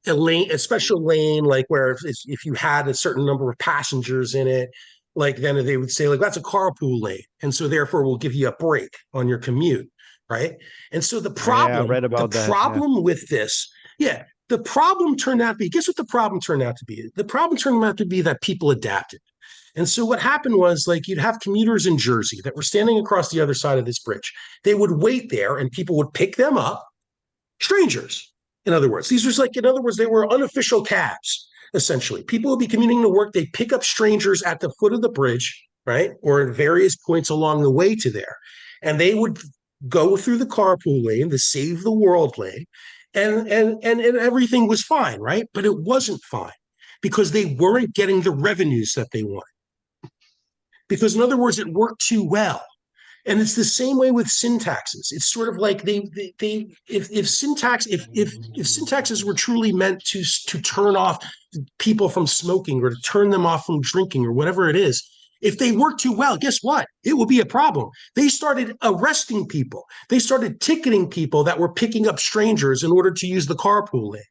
lane, a special lane, like where if you had a certain number of passengers in it, like then they would say like that's a carpool lane, and so therefore we'll give you a break on your commute, right? And so the problem, with this, the problem turned out to be, guess what the problem turned out to be? The problem turned out to be that people adapted. And so what happened was like you'd have commuters in Jersey that were standing across the other side of this bridge. They would wait there and people would pick them up, strangers. In other words, they were unofficial cabs, essentially. People would be commuting to work. They pick up strangers at the foot of the bridge, right? Or at various points along the way to there. And they would go through the carpool lane, the save the world lane, and everything was fine, right? But it wasn't fine because they weren't getting the revenues that they wanted. Because in other words, it worked too well. And it's the same way with syntaxes. It's sort of like if syntaxes were truly meant to turn off people from smoking or to turn them off from drinking or whatever it is, if they work too well, guess what? It will be a problem. They started arresting people. They started ticketing people that were picking up strangers in order to use the carpool lane.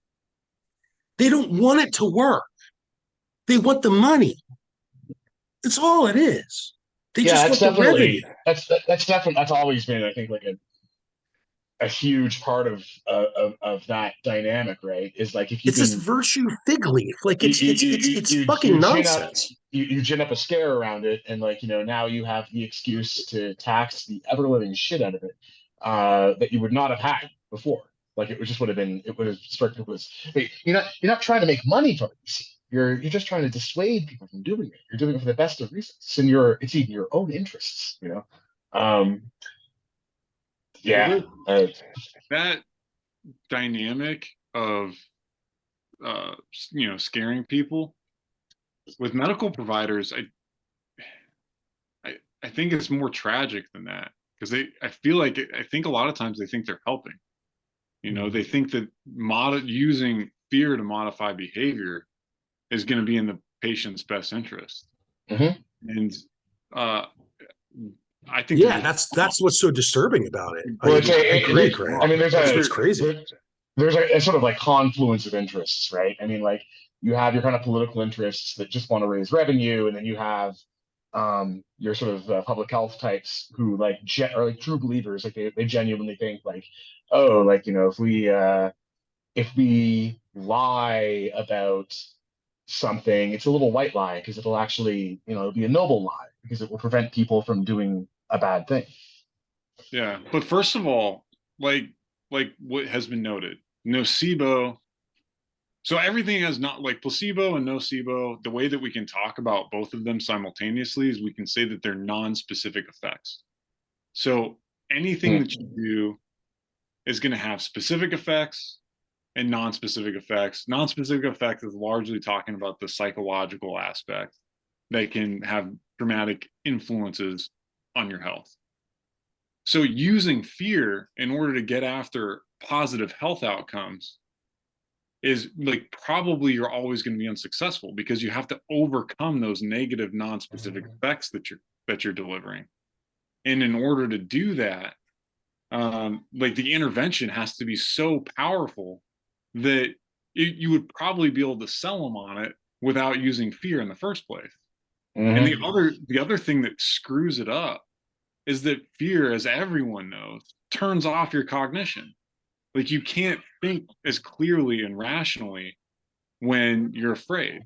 They don't want it to work. They want the money. That's all it is. They just want the revenue. That's always been, I think, like a huge part of that dynamic, right? Is like if you It's this can virtue fig leaf. Like it's you fucking gin up nonsense. you gin up a scare around it, and like now you have the excuse to tax the ever living shit out of it that you would not have had before. Like it would just it would have struck people as, wait, you're not trying to make money from it. You're just trying to dissuade people from doing it. You're doing it for the best of reasons, and it's even your own interests. Yeah. That dynamic of scaring people with medical providers, I think it's more tragic than that, because I feel like I think a lot of times they think they're helping. They think that using fear to modify behavior is going to be in the patient's best interest. And I think that's what's so disturbing about it. Well, I agree, Craig. I mean, it's crazy. There's a sort of like confluence of interests, right? I mean, like you have your kind of political interests that just want to raise revenue, and then you have your sort of public health types who like are like true believers, like they genuinely think like, oh, like if we lie about something, it's a little white lie because it'll actually it'll be a noble lie because it will prevent people from doing a bad thing. Yeah, but first of all, like what has been noted, nocebo. So everything has not, like placebo and nocebo, the way that we can talk about both of them simultaneously is we can say that they're non-specific effects. So anything that you do is going to have specific effects and non-specific effects. Non-specific effects is largely talking about the psychological aspect that can have dramatic influences on your health. So using fear in order to get after positive health outcomes is like probably you're always going to be unsuccessful, because you have to overcome those negative non-specific effects that you're delivering. And in order to do that, like the intervention has to be so powerful that you would probably be able to sell them on it without using fear in the first place. And the other thing that screws it up is that fear, as everyone knows, turns off your cognition. Like you can't think as clearly and rationally when you're afraid,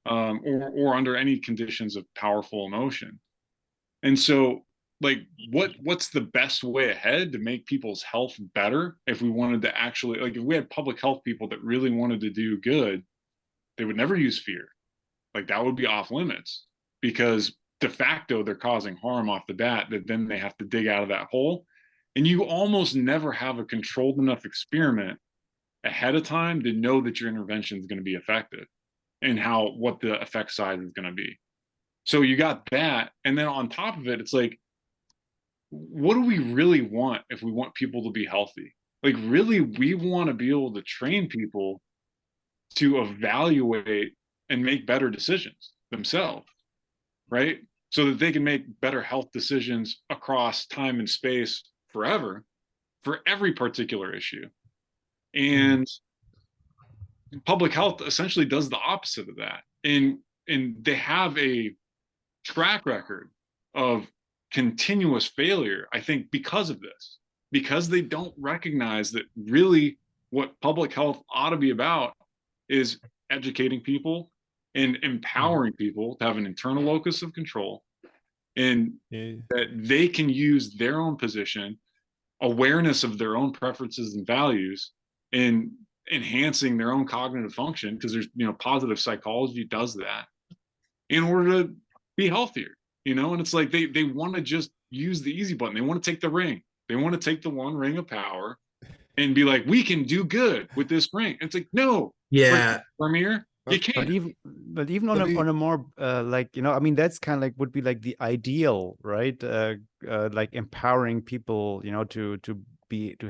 or under any conditions of powerful emotion. And so, like, what's the best way ahead to make people's health better? If we wanted to actually, like, if we had public health people that really wanted to do good, they would never use fear. Like that would be off limits, because de facto they're causing harm off the bat that then they have to dig out of that hole. And you almost never have a controlled enough experiment ahead of time to know that your intervention is going to be effective and what the effect size is going to be. So you got that. And then on top of it, it's like, what do we really want if we want people to be healthy? Like really, we want to be able to train people to evaluate and make better decisions themselves, right? So that they can make better health decisions across time and space forever for every particular issue. And public health essentially does the opposite of that. And they have a track record of continuous failure, I think, because of this, because they don't recognize that really what public health ought to be about is educating people and empowering people to have an internal locus of control, and that they can use their own position, awareness of their own preferences and values, in enhancing their own cognitive function, because there's positive psychology does that, in order to be healthier. And it's like they want to just use the easy button. They want to take the ring. They want to take the one ring of power and be like, we can do good with this ring. And it's like, no, Premier, you can't. But even on a more like I mean, that's kind of like would be like the ideal, right? Like empowering people, to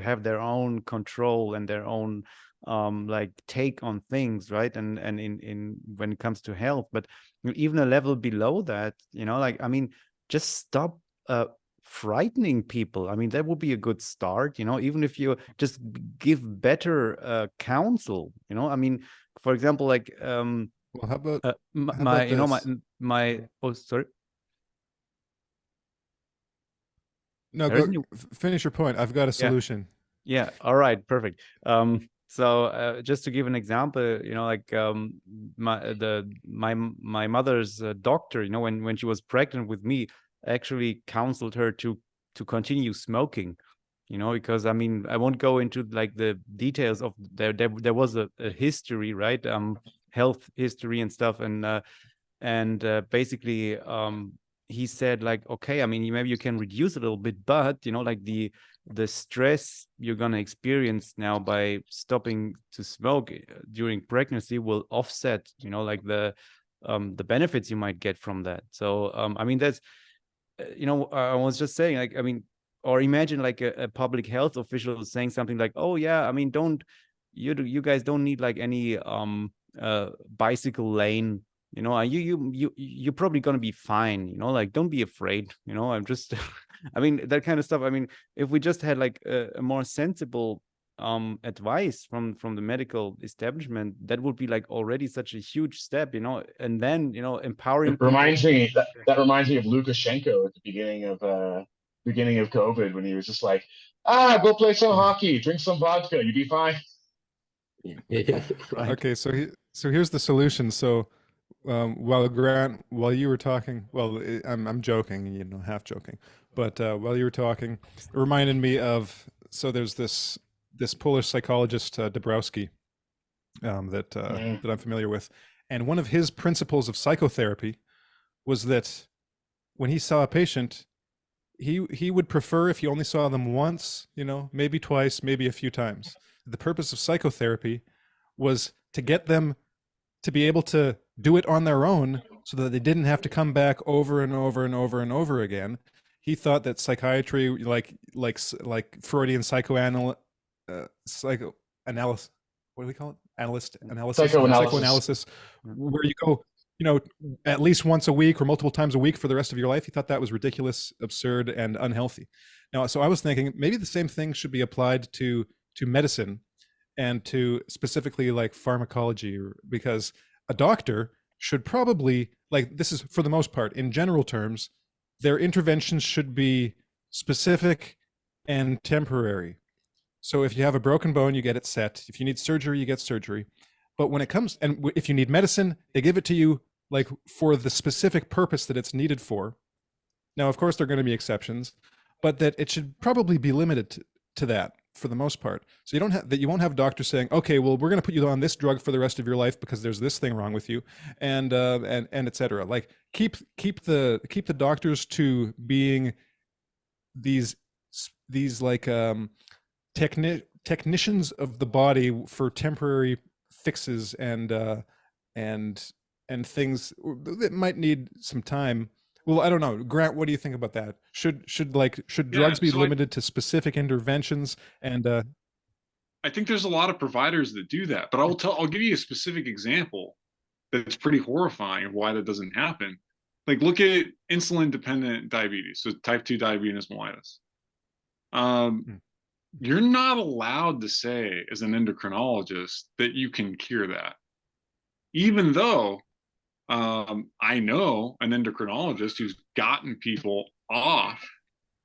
have their own control and their own like take on things, right? And in when it comes to health, but even a level below that, like, I mean, just stop frightening people. I mean, that would be a good start, even if you just give better counsel, I mean, for example, like well, how about my oh, sorry. No, finish your point. I've got a solution. Yeah. All right. Perfect. So just to give an example, like my mother's doctor, when she was pregnant with me, actually counseled her to continue smoking. Because I mean, I won't go into like the details of there was a history, right? Health history and stuff, and basically he said like, okay, I mean, maybe you can reduce a little bit, but like the stress you're going to experience now by stopping to smoke during pregnancy will offset like the benefits you might get from that. So I mean, that's I was just saying, like, I mean, or imagine like a public health official saying something like, oh yeah, I mean, you guys don't need like any bicycle lane, you're probably going to be fine, like, don't be afraid, I'm just I mean, that kind of stuff. I mean, if we just had like a more sensible advice from the medical establishment, that would be like already such a huge step, and then empowering It people. reminds me that reminds me of Lukashenko at the beginning of COVID, when he was just like, go play some hockey, drink some vodka, you'd be fine. Right. Okay, so here's the solution. So while Grant, while you were talking, well, I'm joking, half joking, but while you were talking, it reminded me of, so there's this Polish psychologist Dabrowski that I'm familiar with, and one of his principles of psychotherapy was that when he saw a patient, he would prefer if he only saw them once, maybe twice, maybe a few times. The purpose of psychotherapy was to get them to be able to do it on their own, so that they didn't have to come back over and over and over and over again. He thought that psychiatry, like Freudian psychoanalysis, what do we call it? Psychoanalysis, where you go, at least once a week or multiple times a week for the rest of your life. He thought that was ridiculous, absurd, and unhealthy. Now, so I was thinking maybe the same thing should be applied to medicine, and to specifically like pharmacology, because a doctor should probably, like, this is for the most part, in general terms, their interventions should be specific and temporary. So if you have a broken bone, you get it set. If you need surgery, you get surgery. But when it comes, and if you need medicine, they give it to you like for the specific purpose that it's needed for. Now, of course, there are going to be exceptions, but that it should probably be limited to that for the most part. So you won't have doctors saying, okay, well, we're going to put you on this drug for the rest of your life because there's this thing wrong with you, and et cetera. Like keep the doctors to being these like technicians of the body for temporary fixes and things that might need some time. Well, I don't know, Grant, what do you think about that? Should drugs be limited to specific interventions? And I think there's a lot of providers that do that, but I'll give you a specific example that's pretty horrifying of why that doesn't happen. Like, look at insulin dependent diabetes, so type 2 diabetes mellitus. You're not allowed to say as an endocrinologist that you can cure that, even though I know an endocrinologist who's gotten people off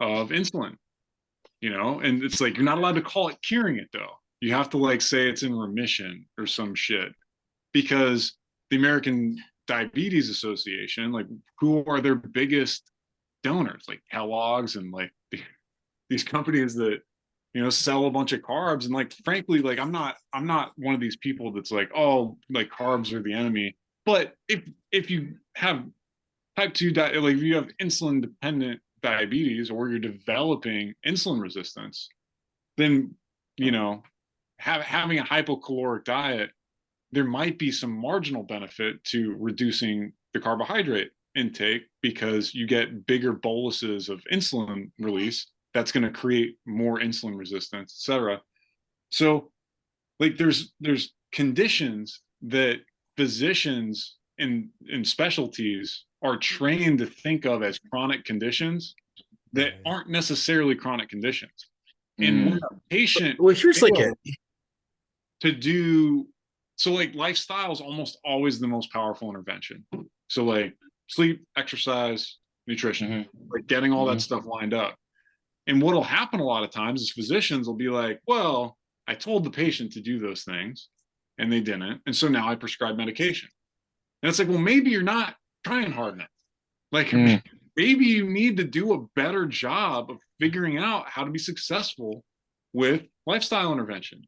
of insulin, and it's like, you're not allowed to call it curing it though. You have to like say it's in remission or some shit, because the American Diabetes Association, like, who are their biggest donors? Like Kellogg's and like these companies that sell a bunch of carbs. And like, frankly, like, I'm not one of these people that's like, oh, like carbs are the enemy. But if you have type 2 like if you have insulin dependent diabetes, or you're developing insulin resistance, then having a hypocaloric diet, there might be some marginal benefit to reducing the carbohydrate intake, because you get bigger boluses of insulin release that's going to create more insulin resistance, etc. So like, there's conditions that physicians in specialties are trained to think of as chronic conditions that aren't necessarily chronic conditions. And when a patient, well, here's like so like, lifestyle is almost always the most powerful intervention. So like sleep, exercise, nutrition, like getting all that stuff lined up. And what'll happen a lot of times is physicians will be like, well, I told the patient to do those things and they didn't. And so now I prescribe medication. And it's like, well, maybe you're not trying hard enough. Like maybe you need to do a better job of figuring out how to be successful with lifestyle intervention.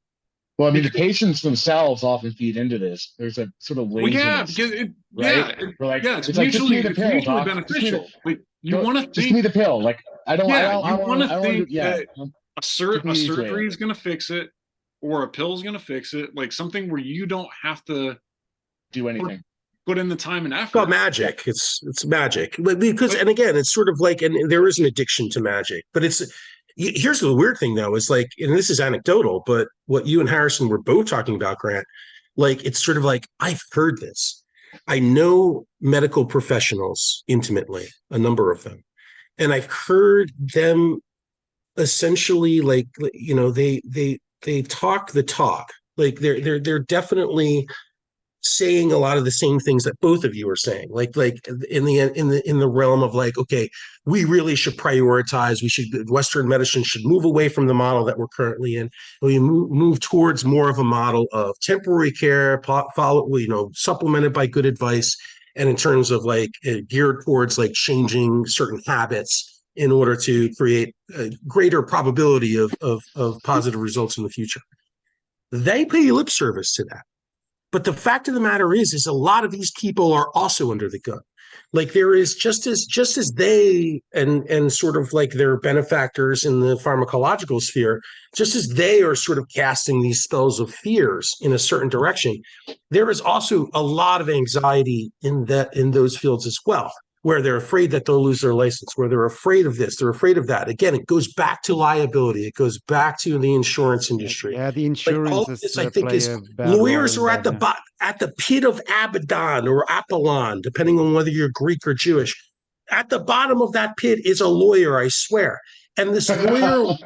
Well, I mean, the patients themselves often feed into this. There's a sort of Well, laziness, yeah, because right? it's like, just give me mutually, the it's pill, mutually doc. beneficial. Like you want to Just give me think, the pill. Like I don't want to I think yeah. that a surgery is going to fix it, or a pill is going to fix it. Like something where you don't have to do anything. Put in the time and effort. Well, magic. It's magic. Because, and again, it's sort of like, and there is an addiction to magic, but here's the weird thing though, is like, and this is anecdotal, but what you and Harrison were both talking about, Grant, like, it's sort of like, I've heard this. I know medical professionals intimately, a number of them, and I've heard them essentially like, you know, they talk the talk. Like they're definitely saying a lot of the same things that both of you are saying, like in the realm of like, okay, we really should prioritize. Western medicine should move away from the model that we're currently in. We move towards more of a model of temporary care, supplemented by good advice, and in terms of like geared towards like changing certain habits in order to create a greater probability of positive results in the future. They pay lip service to that. But the fact of the matter is a lot of these people are also under the gun. Like there is just as they and sort of like their benefactors in the pharmacological sphere, just as they are sort of casting these spells of fears in a certain direction, there is also a lot of anxiety in those fields as well, where they're afraid that they'll lose their license, where they're afraid of this, they're afraid of that. Again, it goes back to liability. It goes back to the insurance industry. Yeah, the Like all insurance of is this, I think, play is a bad lawyers role are in that. at the pit of Abaddon or Apollon, depending on whether you're Greek or Jewish. At the bottom of that pit is a lawyer, I swear. And this lawyer,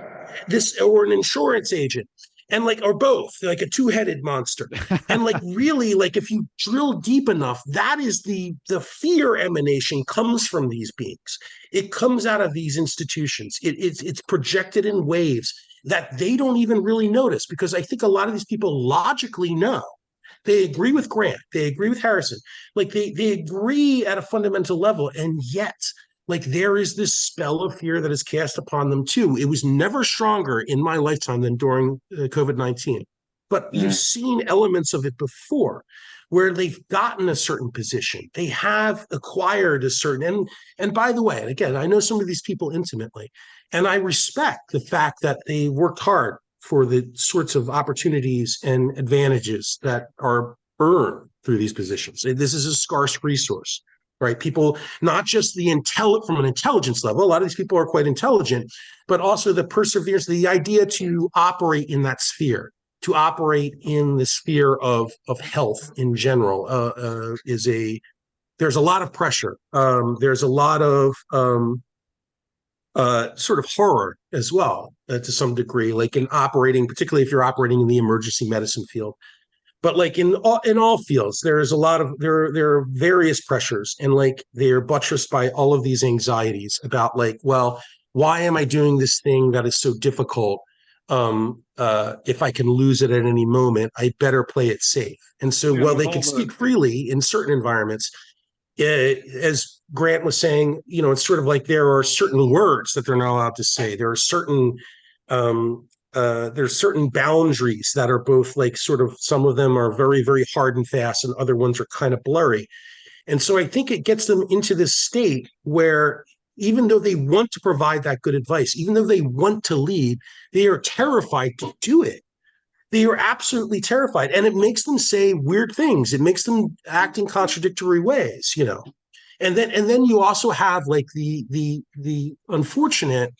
or an insurance agent, and like, or both, like a two-headed monster. And like really, like if you drill deep enough, that is the fear emanation comes from these beings. It comes out of these institutions. It's projected in waves that they don't even really notice, because I think a lot of these people logically know. They agree with Grant. They agree with Harrison. Like they agree at a fundamental level, and yet like there is this spell of fear that is cast upon them too. It was never stronger in my lifetime than during COVID-19. But you've seen elements of it before, where they've gotten a certain position. They have acquired a certain, and by the way, and again, I know some of these people intimately, and I respect the fact that they worked hard for the sorts of opportunities and advantages that are earned through these positions. This is a scarce resource, right? People, not just from an intelligence level, a lot of these people are quite intelligent, but also the perseverance, the idea to operate in that sphere, to operate in the sphere of health in general, there's a lot of pressure. There's a lot of sort of horror as well, to some degree, like in operating, particularly if you're operating in the emergency medicine field. But like in all fields, there's a lot of there are various pressures, and like they're buttressed by all of these anxieties about like, well, why am I doing this thing that is so difficult? If I can lose it at any moment, I better play it safe. And so, while they can speak freely in certain environments, as Grant was saying, you know, it's sort of like there are certain words that they're not allowed to say. There are certain there's certain boundaries that are both like sort of, some of them are very, very hard and fast, and other ones are kind of blurry. And so I think it gets them into this state where even though they want to provide that good advice, even though they want to lead, they are terrified to do it. They are absolutely terrified, and it makes them say weird things. It makes them act in contradictory ways, you know. And then you also have like the unfortunate,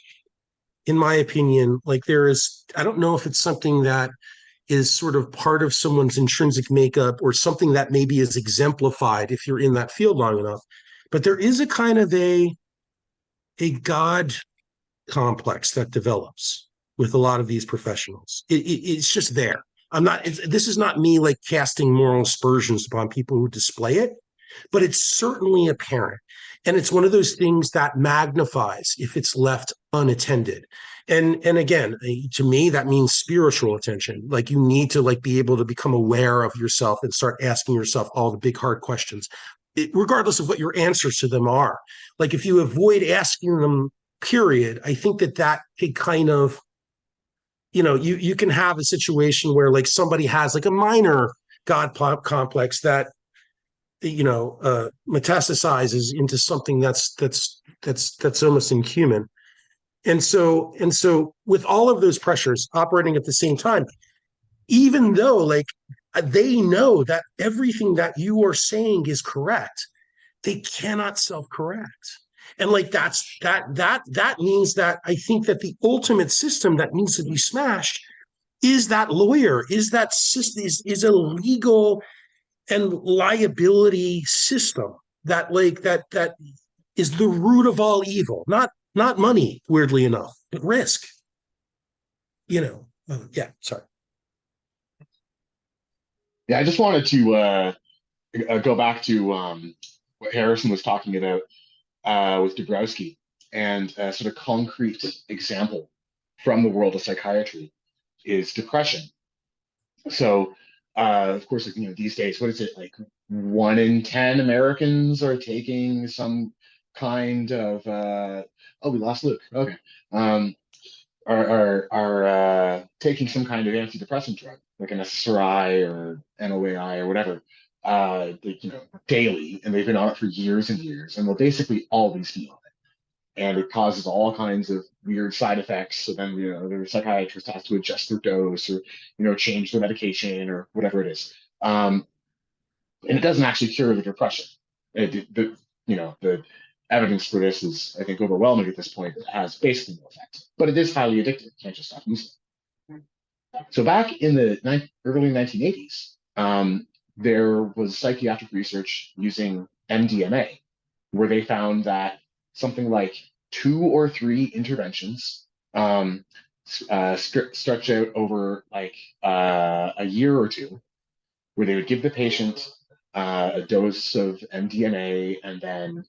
in my opinion, like there is, I don't know if it's something that is sort of part of someone's intrinsic makeup or something that maybe is exemplified if you're in that field long enough, but there is a kind of a God complex that develops with a lot of these professionals. It's just there. This is not me like casting moral aspersions upon people who display it, but it's certainly apparent. And it's one of those things that magnifies if it's left unattended. And again, to me, that means spiritual attention. Like you need to like be able to become aware of yourself and start asking yourself all the big hard questions, regardless of what your answers to them are. Like if you avoid asking them, period, I think that could kind of, you can have a situation where like somebody has like a minor God complex that metastasizes into something that's almost inhuman. And so with all of those pressures operating at the same time, even though like they know that everything that you are saying is correct, they cannot self-correct. And like that means that I think that the ultimate system that needs to be smashed is that lawyer, is that system, is a legal and liability system that is the root of all evil, not money, weirdly enough, but risk. Yeah, sorry. Yeah, I just wanted to go back to what Harrison was talking about with Dabrowski, and a sort of concrete example from the world of psychiatry is depression. So, of course, like, these days, what is it, like 1 in 10 Americans are taking some kind of oh, we lost Luke. Okay. Are taking some kind of antidepressant drug, like an SSRI or NOAI or whatever, daily, and they've been on it for years and years, and they'll basically always be on it, and it causes all kinds of weird side effects. So then, the psychiatrist has to adjust their dose, or change their medication or whatever it is. And it doesn't actually cure the depression. The evidence for this is, I think, overwhelming at this point. It has basically no effect, but it is highly addictive. You can't just stop using it. So back in the early 1980s, there was psychiatric research using MDMA, where they found that something like 2 or 3 interventions stretch out over like a year or two, where they would give the patient a dose of MDMA and then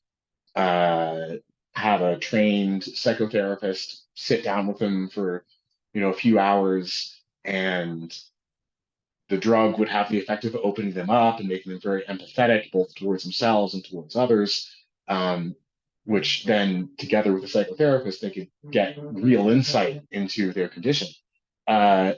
have a trained psychotherapist sit down with them for a few hours, and the drug would have the effect of opening them up and making them very empathetic, both towards themselves and towards others, which then, together with the psychotherapist, they could get real insight into their condition. And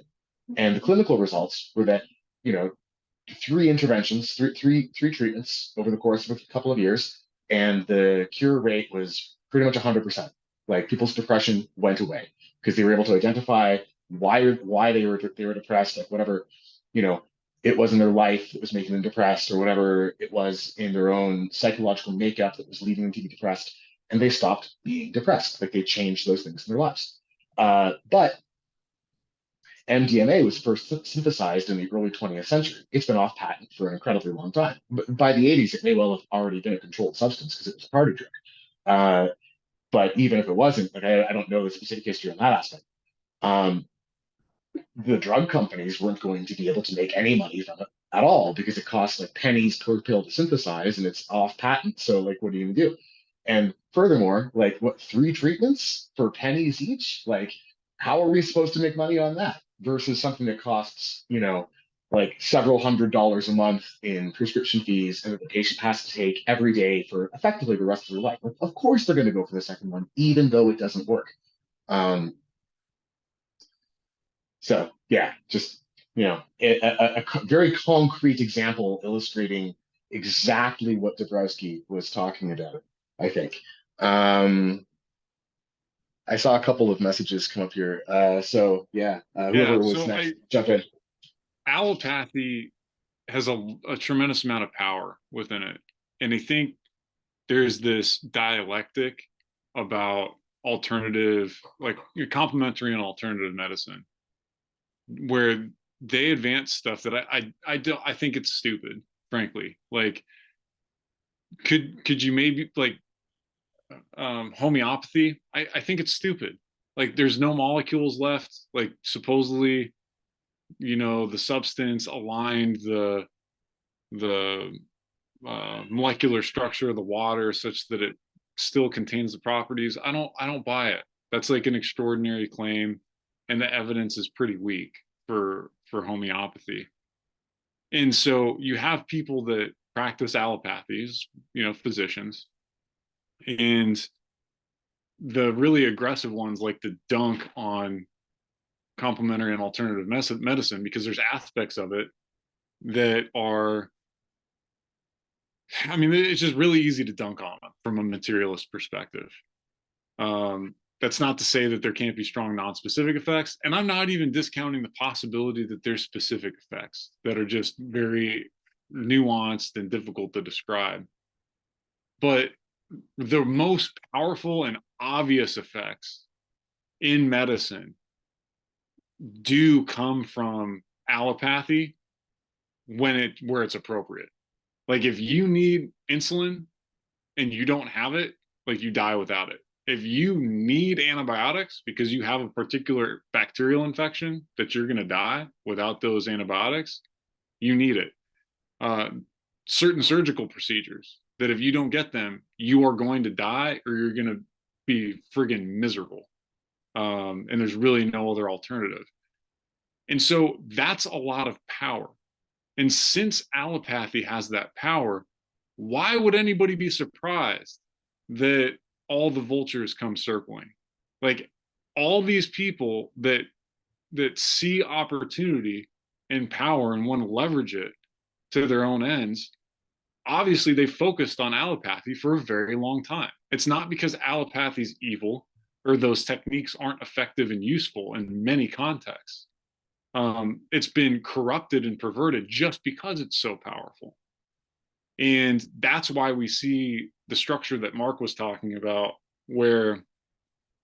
the clinical results were that 3 interventions, three treatments over the course of a couple of years, and the cure rate was pretty much 100%. Like, people's depression went away because they were able to identify why they were depressed, like whatever it was in their life that was making them depressed, or whatever it was in their own psychological makeup that was leading them to be depressed, and they stopped being depressed. Like, they changed those things in their lives. But MDMA was first synthesized in the early 20th century. It's been off patent for an incredibly long time. But by the 80s, it may well have already been a controlled substance because it was a party drug. But even if it wasn't, like, I don't know the specific history on that aspect. The drug companies weren't going to be able to make any money from it at all, because it costs like pennies per pill to synthesize, and it's off patent. So, like, what are you going to do? And furthermore, like, what, 3 treatments for pennies each? Like, how are we supposed to make money on that versus something that costs, like several $100s a month in prescription fees, and that the patient has to take every day for effectively the rest of their life? Like, of course they're going to go for the second one, even though it doesn't work. So yeah, just a very concrete example illustrating exactly what Dabrowski was talking about, I think. I saw a couple of messages come up here. So yeah, whoever was next, jump in. Allopathy has a tremendous amount of power within it, and I think there's this dialectic about alternative, like complementary and alternative medicine, where they advance stuff that I think it's stupid, frankly. Like, could you maybe, like, homeopathy? I think it's stupid. Like, there's no molecules left. Like, supposedly, the substance aligned the molecular structure of the water such that it still contains the properties. I don't buy it. That's like an extraordinary claim, and the evidence is pretty weak for homeopathy. And so you have people that practice allopathies, physicians, and the really aggressive ones like to dunk on complementary and alternative medicine because there's aspects of it that are, I mean, it's just really easy to dunk on them from a materialist perspective. That's not to say that there can't be strong non-specific effects, and I'm not even discounting the possibility that there's specific effects that are just very nuanced and difficult to describe. But the most powerful and obvious effects in medicine do come from allopathy where it's appropriate. Like if you need insulin and you don't have it, like you die without it. If you need antibiotics because you have a particular bacterial infection that you're going to die without those antibiotics, you need it. Certain surgical procedures that if you don't get them, you are going to die or you're going to be friggin' miserable. And there's really no other alternative. And so that's a lot of power. And since allopathy has that power, why would anybody be surprised that all the vultures come circling? Like all these people that see opportunity and power and want to leverage it to their own ends, obviously they focused on allopathy for a very long time. It's not because allopathy is evil or those techniques aren't effective and useful in many contexts. It's been corrupted and perverted just because it's so powerful. And that's why we see the structure that Mark was talking about, where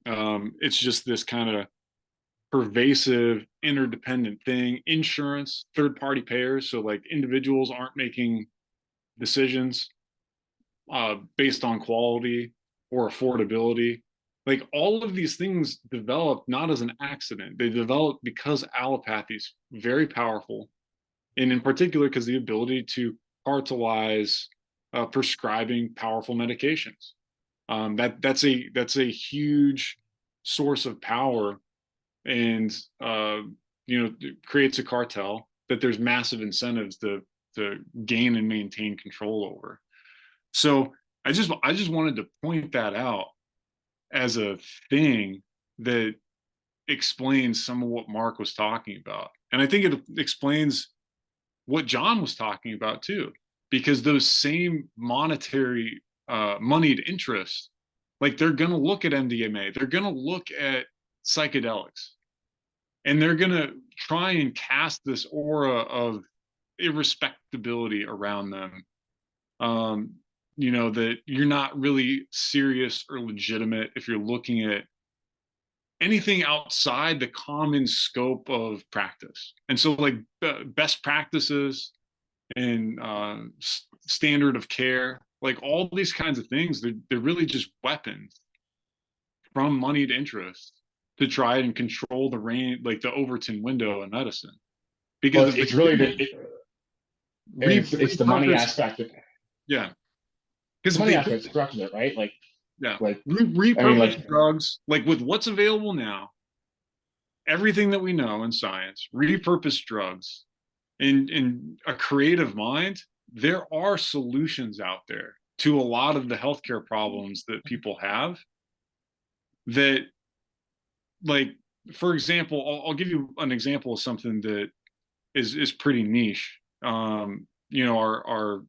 it's just this kind of pervasive, interdependent thing. Insurance, third-party payers, so like individuals aren't making decisions based on quality or affordability. Like all of these things developed not as an accident. They developed because allopathy is very powerful, and in particular because the ability to cartelize prescribing powerful medications. That's a huge source of power, and creates a cartel that there's massive incentives to gain and maintain control over. So I just wanted to point that out as a thing that explains some of what Mark was talking about. And I think it explains what John was talking about too, because those same monetary moneyed interests, like they're going to look at MDMA, they're going to look at psychedelics, and they're going to try and cast this aura of irrespectability around them. That you're not really serious or legitimate if you're looking at anything outside the common scope of practice. And so like best practices and standard of care, like all these kinds of things, they're really just weapons from moneyed interests to try and control the range, like the Overton window in medicine. Because it's really it's the money aspect of, yeah, because money aspect corrupting it, right? Like, yeah, like repurposed drugs, like with what's available now, everything that we know in science, repurposed drugs, in a creative mind, there are solutions out there to a lot of the healthcare problems that people have. That, like, for example, I'll give you an example of something that is pretty niche. Our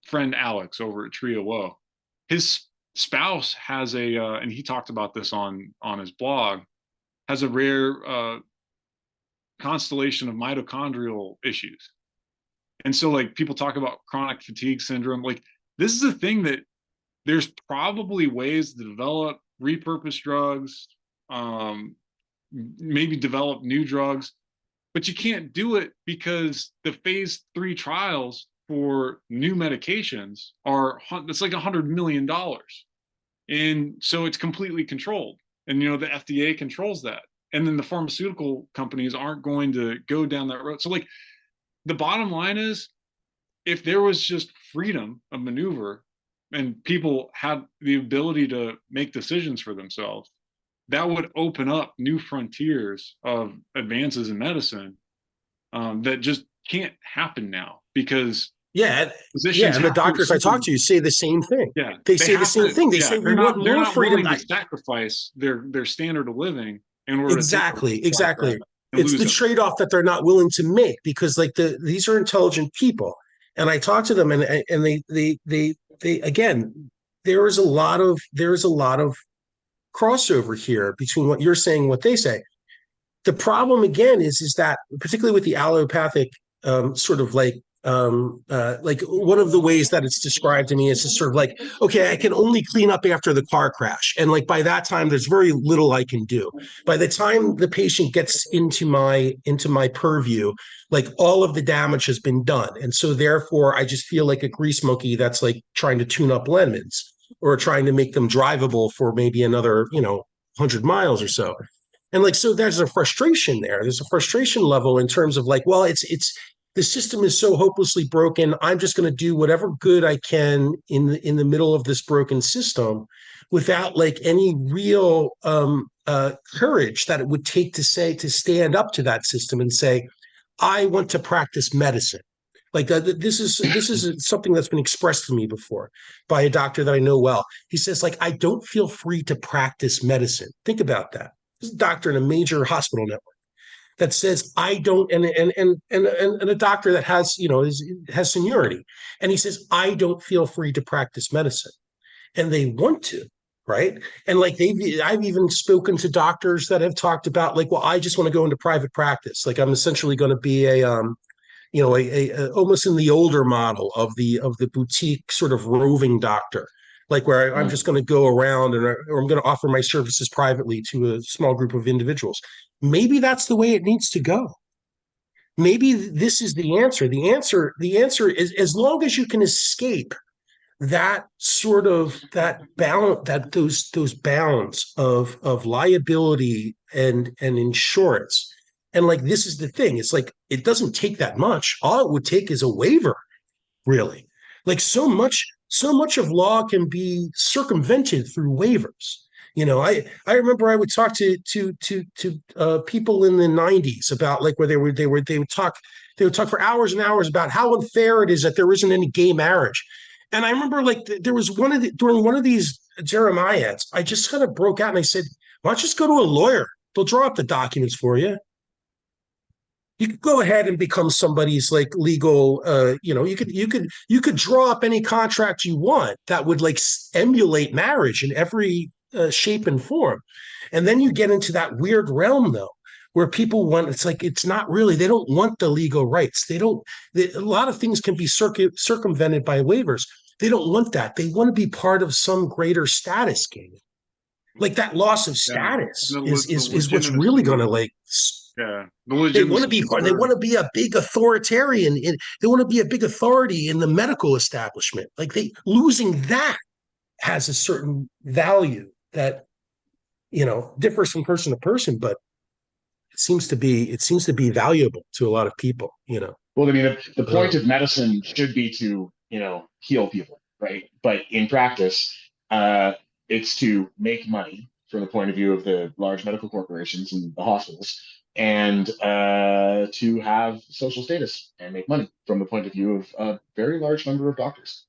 friend Alex over at Trio Woe, his spouse has and he talked about this on his blog, has a rare constellation of mitochondrial issues. And so like people talk about chronic fatigue syndrome, like this is a thing that there's probably ways to develop repurposed drugs, maybe develop new drugs, but you can't do it because the phase 3 trials for new medications it's like $100 million. And so it's completely controlled. And, the FDA controls that. And then the pharmaceutical companies aren't going to go down that road. So like the bottom line is, if there was just freedom of maneuver and people had the ability to make decisions for themselves, that would open up new frontiers of advances in medicine that just can't happen now because Yeah, physicians and the have to doctors I talk essentially, to say the same thing. yeah, They they say the have same to, thing. They yeah, say we want they're more not freedom. willing to sacrifice their standard of living in order to take Exactly, like that exactly. and It's lose the everything. trade-off that they're not willing to make because like these are intelligent people. And I talk to them and they again, there is a lot of crossover here between what you're saying and what they say. The problem again is that particularly with the allopathic sort of like one of the ways that it's described to me is just sort of like, okay, I can only clean up after the car crash, and like by that time there's very little I can do. By the time the patient gets into my purview, like all of the damage has been done, and so therefore I just feel like a grease monkey that's like trying to tune up lemons or trying to make them drivable for maybe another 100 miles or so. And like, so there's a frustration there. There's a frustration level in terms of like, well, it's the system is so hopelessly broken. I'm just going to do whatever good I can in the middle of this broken system without like any real courage that it would take to stand up to that system and say, I want to practice medicine. Like this is something that's been expressed to me before by a doctor that I know well. He says, like, I don't feel free to practice medicine. Think about that. This is a doctor in a major hospital network that says I don't, and a doctor that has has seniority, and he says I don't feel free to practice medicine, and they want to, right? And like I've even spoken to doctors that have talked about like, well, I just want to go into private practice, like I'm essentially going to be a almost in the older model of the boutique sort of roving doctor, like where I'm just going to go around or I'm going to offer my services privately to a small group of individuals. Maybe that's the way it needs to go. Maybe this is the answer. The answer is as long as you can escape that sort of that balance, that those bounds of liability and insurance. And like this is the thing, it's like it doesn't take that much. All it would take is a waiver, really. Like so much of law can be circumvented through waivers. I remember I would talk to people in the 90s about like where they would talk for hours and hours about how unfair it is that there isn't any gay marriage. And I remember like there was during one of these Jeremiads, I just kind of broke out and I said, why don't you just go to a lawyer? They'll draw up the documents for you. You could go ahead and become somebody's like legal you could draw up any contract you want that would like emulate marriage in every shape and form. And then you get into that weird realm though where people want, it's like it's not really, they don't want the legal rights. A lot of things can be circumvented by waivers. They don't want that. They want to be part of some greater status game. Like that loss of Yeah, status the, is what's really going to like yeah, the they want to legitimacy be part. They want to be a big authoritarian. They want to be a big authority in the medical establishment. Like losing that has a certain value that differs from person to person, but it seems to be valuable to a lot of people. Well, I mean, the point of medicine should be to, heal people, right? But in practice, it's to make money from the point of view of the large medical corporations and the hospitals, and to have social status and make money from the point of view of a very large number of doctors.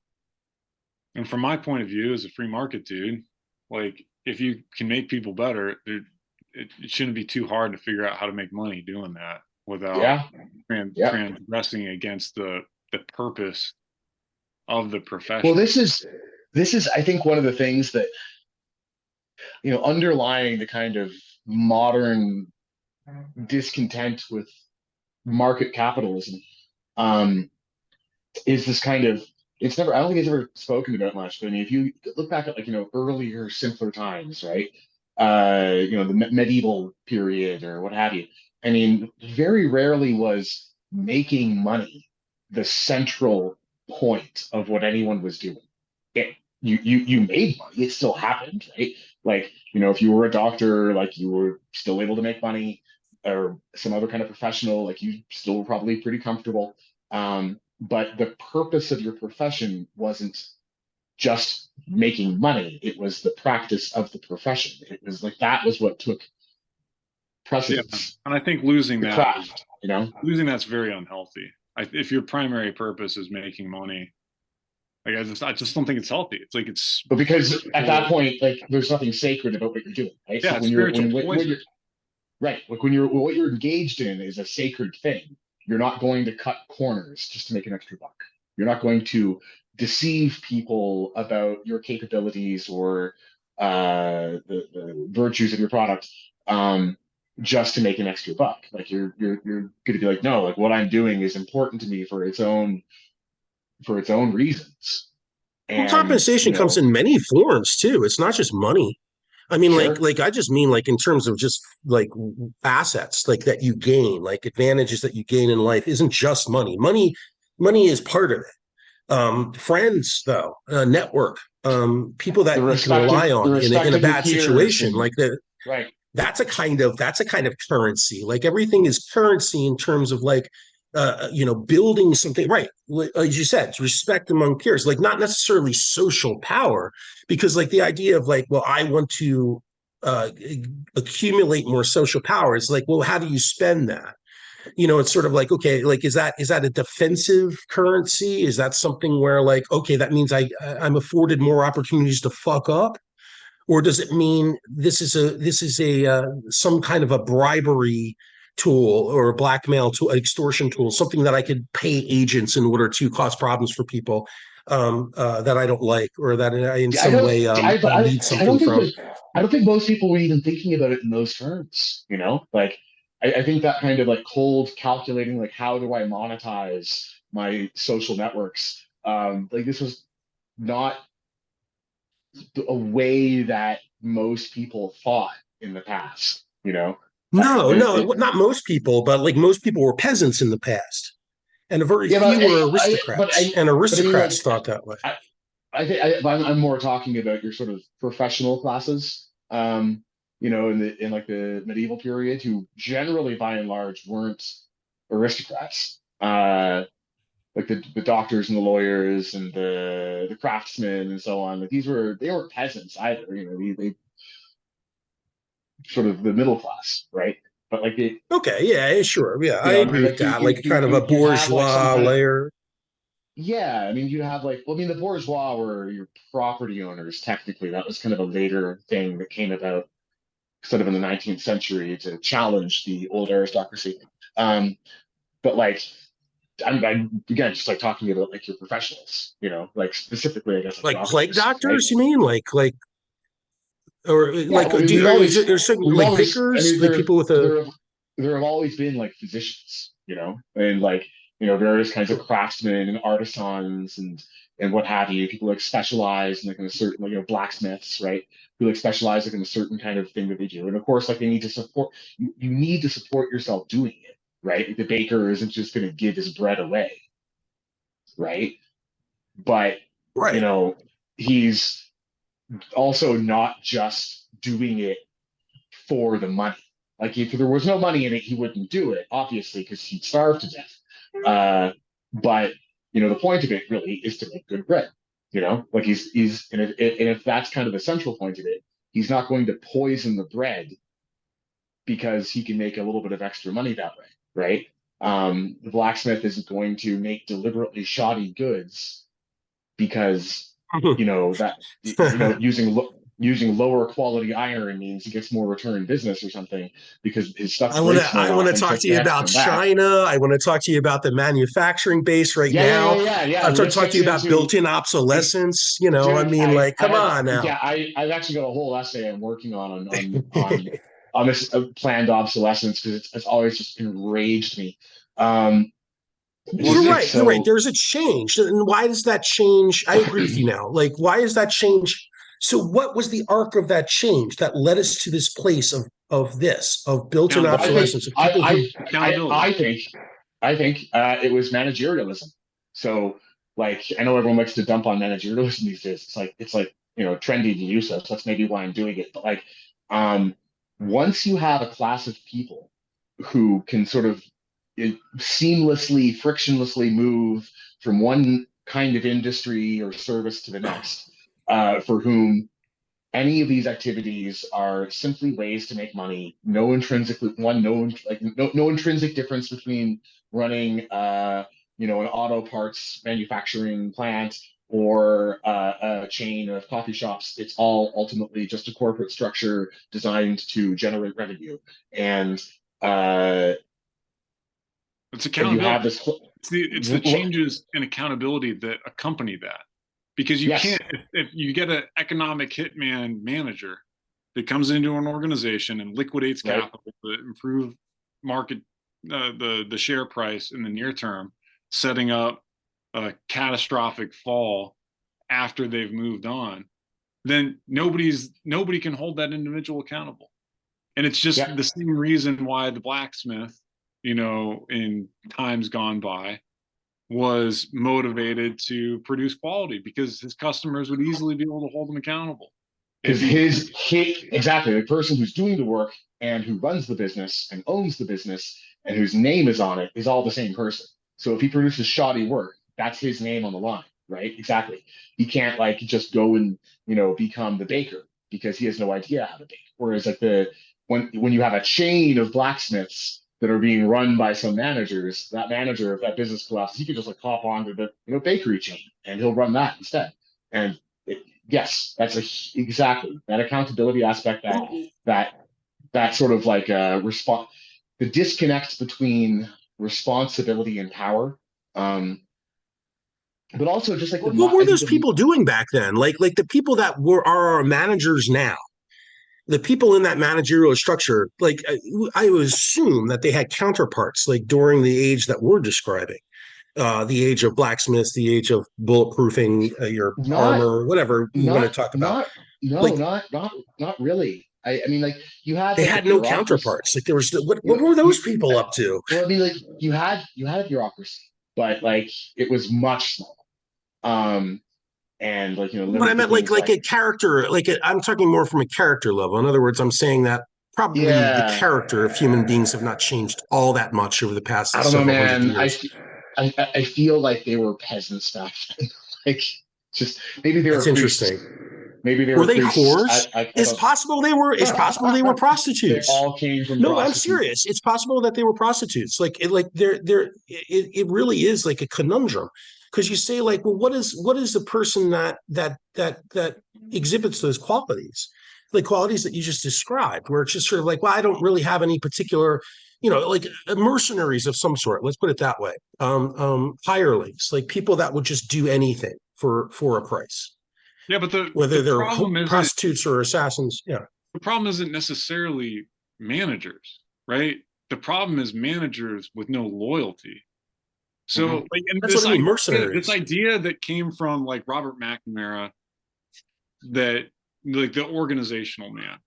And from my point of view as a free market dude, like if you can make people better, it shouldn't be too hard to figure out how to make money doing that without transgressing against the purpose of the profession. Well, this is I think one of the things that underlying the kind of modern discontent with market capitalism is this kind of, I don't think it's ever spoken about much, but I mean, if you look back at earlier, simpler times, right? The medieval period or what have you. I mean, very rarely was making money the central point of what anyone was doing. You made money, it still happened, right? Like, if you were a doctor, like you were still able to make money, or some other kind of professional, like you still were probably pretty comfortable. but the purpose of your profession wasn't just making money. It was the practice of the profession. It was like that was what took precedence. And I think losing The that, craft, losing that's very unhealthy. If your primary purpose is making money, like I just don't think it's healthy. It's like it's. But because at that point, like there's nothing sacred about what you're doing, right? Yeah, So it's spiritual when you're right, like when you're what you're engaged in is a sacred thing. You're not going to cut corners just to make an extra buck. You're not going to deceive people about your capabilities or the virtues of your product just to make an extra buck. Like you're going to be like, no, like what I'm doing is important to me for its own reasons. Well, And compensation comes in many forms too. It's not just money. I mean, sure, like I just mean like in terms of just like assets, like that you gain, like advantages that you gain in life isn't just money. Money is part of it. Friends, though, network, people the that you can respect of rely the on respect in a of your bad peers situation, and like that. right. That's a kind of currency. Like everything is currency in terms of like building something, right? As you said, respect among peers, like not necessarily social power, because like the idea of like, well, I want to uh, accumulate more social power. It's like, well, how do you spend that? It's sort of like, okay, like is that a defensive currency? Is that something where like, okay, that means I'm afforded more opportunities to fuck up? Or does it mean this is a some kind of a bribery tool or a blackmail tool, extortion tool, something that I could pay agents in order to cause problems for people that I don't like, or that I in I some don't, way need I don't something think from? that, I don't think most people were even thinking about it in those terms, like I think that kind of like cold calculating, like how do I monetize my social networks? Like this was not a way that most people thought in the past, No, it, no, it, not most people, but like most people were peasants in the past, and a very yeah, few were but aristocrats, I, and but I mean, like, aristocrats thought that way. I think I'm more talking about your sort of professional classes, in like the medieval period, who generally, by and large, weren't aristocrats. Like the doctors and the lawyers and the craftsmen and so on. Like they weren't peasants either. They sort of the middle class, right? But like Okay, yeah, sure, yeah, I agree with like that. Like kind of a you'd have like some bourgeois kind of layer. yeah. I mean, you have like well, I mean, the bourgeois were your property owners technically. That was kind of a later thing that came about sort of in the 19th century to challenge the old aristocracy. Um, but like I'm again just like talking about like your professionals, like specifically I guess like Like plague doctors, right? doctors, you mean? Like or Yeah, like well, I mean, do is there there's certain like I vicars, mean, like people with a there have always been like physicians, and like various kinds of craftsmen and artisans and what have you. People like specialize in like in a certain like blacksmiths, right? Who like specialize like in a certain kind of thing that they do, and of course like they need to support you need to support yourself doing it, right? Like, the baker isn't just going to give his bread away, right? But you right. know he's also not just doing it for the money. Like if there was no money in it, he wouldn't do it, obviously, because he'd starve to death. But the point of it really is to make good bread. Like he's and if that's kind of the central point of it, he's not going to poison the bread because he can make a little bit of extra money that way, right? The blacksmith isn't going to make deliberately shoddy goods because that using lower quality iron means he gets more return business or something because his stuff breaks I more want to often, so talk to they you have to about come back. China. I want to talk to you about the manufacturing base right now. Yeah. I'm trying to This talk to gets you about into built-in it, obsolescence. I dude. mean, like, come on now. I've actually got a whole essay I'm working on this planned obsolescence because it's always just enraged me. Um, Well, just it's you're right. so There's a change. And why does that change? I agree with you now. Like, why is that change? So what was the arc of that change that led us to this place of built-in I think obsolescence of people who I think it was managerialism. So like I know everyone likes to dump on managerialism these days. It's like trendy to use this. That's maybe why I'm doing it. But like um, once you have a class of people who can sort of seamlessly, frictionlessly move from one kind of industry or service to the next, for whom any of these activities are simply ways to make money. No intrinsic no intrinsic difference between running an auto parts manufacturing plant or a chain of coffee shops. It's all ultimately just a corporate structure designed to generate revenue. And It's you have accountability. this. It's the changes in accountability that accompany that. Because you Yes. can't, if you get an economic hitman manager that comes into an organization and liquidates Right. capital to improve market, the share price in the near term, setting up a catastrophic fall after they've moved on, then nobody can hold that individual accountable. And it's just Yeah. the same reason why the blacksmith, in times gone by, was motivated to produce quality, because his customers would easily be able to hold him accountable. Because exactly, the person who's doing the work and who runs the business and owns the business and whose name is on it is all the same person. So if he produces shoddy work, that's his name on the line, right? Exactly. He can't like just go and become the baker because he has no idea how to bake. Whereas like when you have a chain of blacksmiths that are being run by some managers, that manager, if that business collapses, he could just like hop onto the bakery chain and he'll run that instead. And yes, exactly that accountability aspect, that sort of like response, the disconnect between responsibility and power, but also just like What were those people doing back then? Like the people that are our managers now, the people in that managerial structure, like I would assume that they had counterparts like during the age that we're describing, the age of blacksmiths, the age of bulletproofing your not armor, whatever you want to not talk about. not no Like not really. I mean, like you had they like a had no bureaucracy. counterparts. Like there was what were those people up to? Well, I mean, like you had a bureaucracy, but like it was much smaller. And like But I limited to meant like things like like a character, I'm talking more from a character level. In other words, I'm saying that probably the yeah. character of human beings have not changed all that much over the past I don't know, several hundred man. years. I feel like they were peasants back then. Like, just maybe they were That's priests. interesting. Maybe they Were were they priests. whores? I It's don't. possible they were. It's possible they were They prostitutes. all came from No, I'm prostitutes. serious. It's possible that they were prostitutes. It really is like a conundrum because you say like, well, what is the person that exhibits those qualities, like qualities that you just described, where it's just sort of like, well, I don't really have any particular, like mercenaries of some sort. Let's put it that way. Hirelings, like people that would just do anything for a price, Yeah, but whether the they're problem isn't prostitutes or assassins. Yeah. the problem isn't necessarily managers, right? The problem is managers with no loyalty. So, Mhm. like, and That's what I mean, mercenaries. this idea that came from like Robert McNamara, that like the organizational man,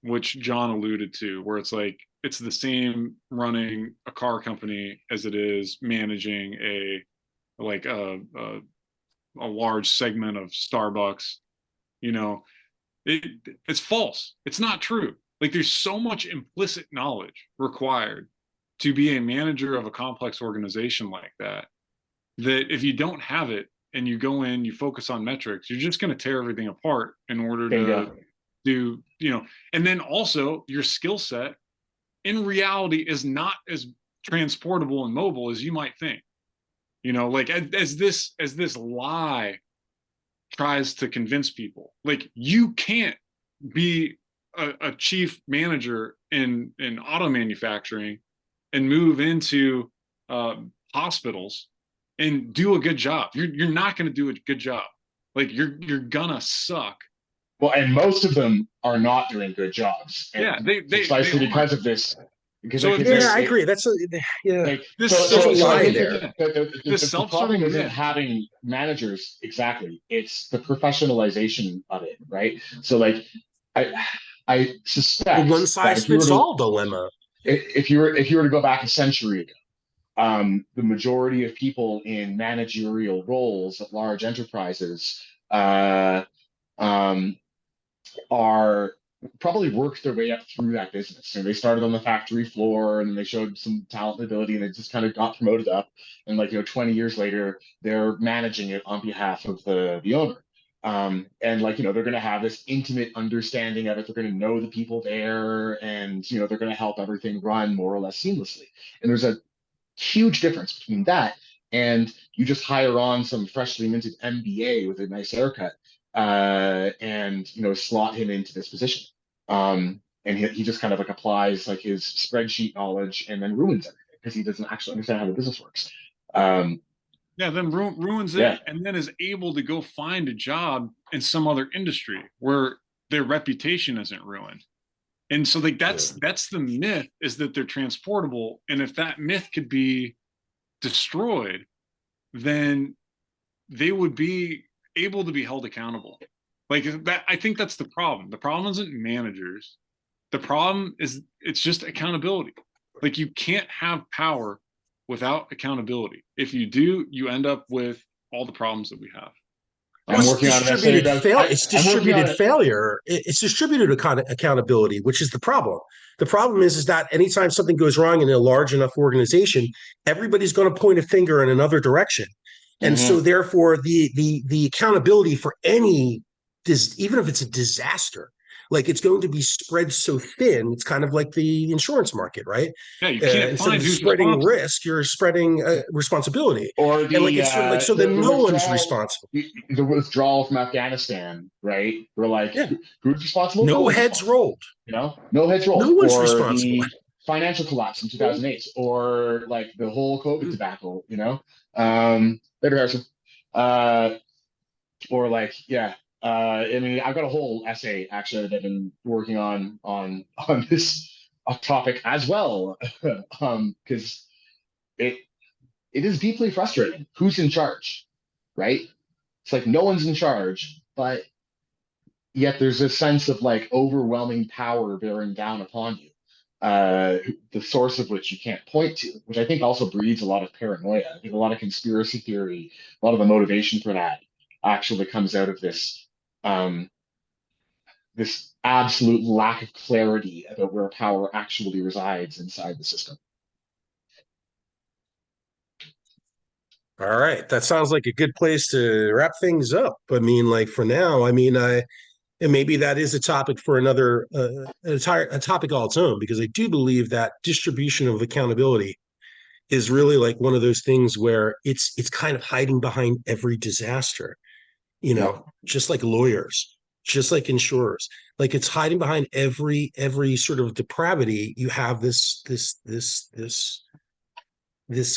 which John alluded to, where it's like it's the same running a car company as it is managing a large segment of Starbucks. You know, it's false. It's not true. Like there's so much implicit knowledge required to be a manager of a complex organization like that, that if you don't have it and you go in, you focus on metrics, you're just going to tear everything apart in order Bingo. to do, and then also your skill set in reality is not as transportable and mobile as you might think. Like as this lie tries to convince people, like you can't be a chief manager in auto manufacturing and move into hospitals and do a good job. You're not going to do a good job. Like you're gonna suck. Well, and most of them are not doing good jobs, and Yeah, they precisely because of this. Because So like, if Yeah, this- I agree. That's yeah. like this so, There's so, a so I lie think there. the problem isn't myth. having managers exactly. It's the professionalization of it, right? So like, I suspect One that size if you were fits to all dilemma. if you were to go back a century ago, the majority of people in managerial roles at large enterprises uh, um, are probably worked their way up through that business. And they started on the factory floor, and then they showed some talent and ability, and they just kind of got promoted up. And like, 20 years later, they're managing it on behalf of the owner. And like, they're going to have this intimate understanding of it. They're going to know the people there, and they're going to help everything run more or less seamlessly. And there's a huge difference between that and you just hire on some freshly minted MBA with a nice haircut, and slot him into this position. And he just kind of like applies like his spreadsheet knowledge and then ruins everything because he doesn't actually understand how the business works. Yeah, then ruins it, Yeah. and then is able to go find a job in some other industry where their reputation isn't ruined. And so like that's the myth, is that they're transportable. And if that myth could be destroyed, then they would be able to be held accountable. Like that, I think that's the problem. The problem isn't managers. The problem is it's just accountability. Like you can't have power without accountability. If you do, you end up with all the problems that we have. I'm working on an essay about It's distributed failure. It's distributed accountability, which is the problem. The problem is that anytime something goes wrong in a large enough organization, everybody's going to point a finger in another direction. And so therefore the accountability for any, even if it's a disaster, like it's going to be spread so thin. It's kind of like the insurance market, right? Yeah, you can't instead of find who's spreading risk, you're spreading responsibility. Or the, and like it's sort of like, so then no one's responsible. The withdrawal from Afghanistan, right? We're like, who's responsible? No heads rolled. No heads rolled. No one's or responsible. The financial collapse in 2008, or like the whole COVID debacle, later, Harrison. Or like, I mean, I've got a whole essay actually that I've been working on this topic as well, because it is deeply frustrating. Who's in charge, right? It's like no one's in charge, but yet there's a sense of like overwhelming power bearing down upon you, the source of which you can't point to, which I think also breeds a lot of paranoia. I think a lot of conspiracy theory, a lot of the motivation for that actually comes out of this this absolute lack of clarity about where power actually resides inside the system. All right, that sounds like a good place to wrap things up. I mean, like for now, I mean, and maybe that is a topic for another a topic all its own, because I do believe that distribution of accountability is really like one of those things where it's kind of hiding behind every disaster, just like lawyers, just like insurers, like it's hiding behind every sort of depravity. You have this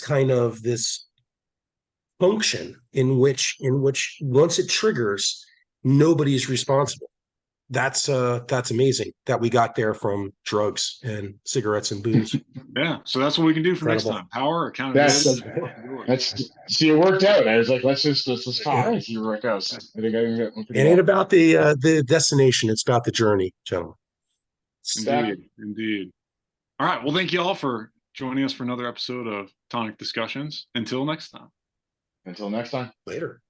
kind of this function in which once it triggers, nobody's responsible. That's amazing that we got there from drugs and cigarettes and booze. Yeah, so that's what we can do for next time. Power, accountability. That's see, it worked out. I was like, let's talk and see where it goes. I think it ain't about the destination; it's about the journey, gentlemen. Indeed. All right. Well, thank you all for joining us for another episode of Tonic Discussions. Until next time. Until next time. Later.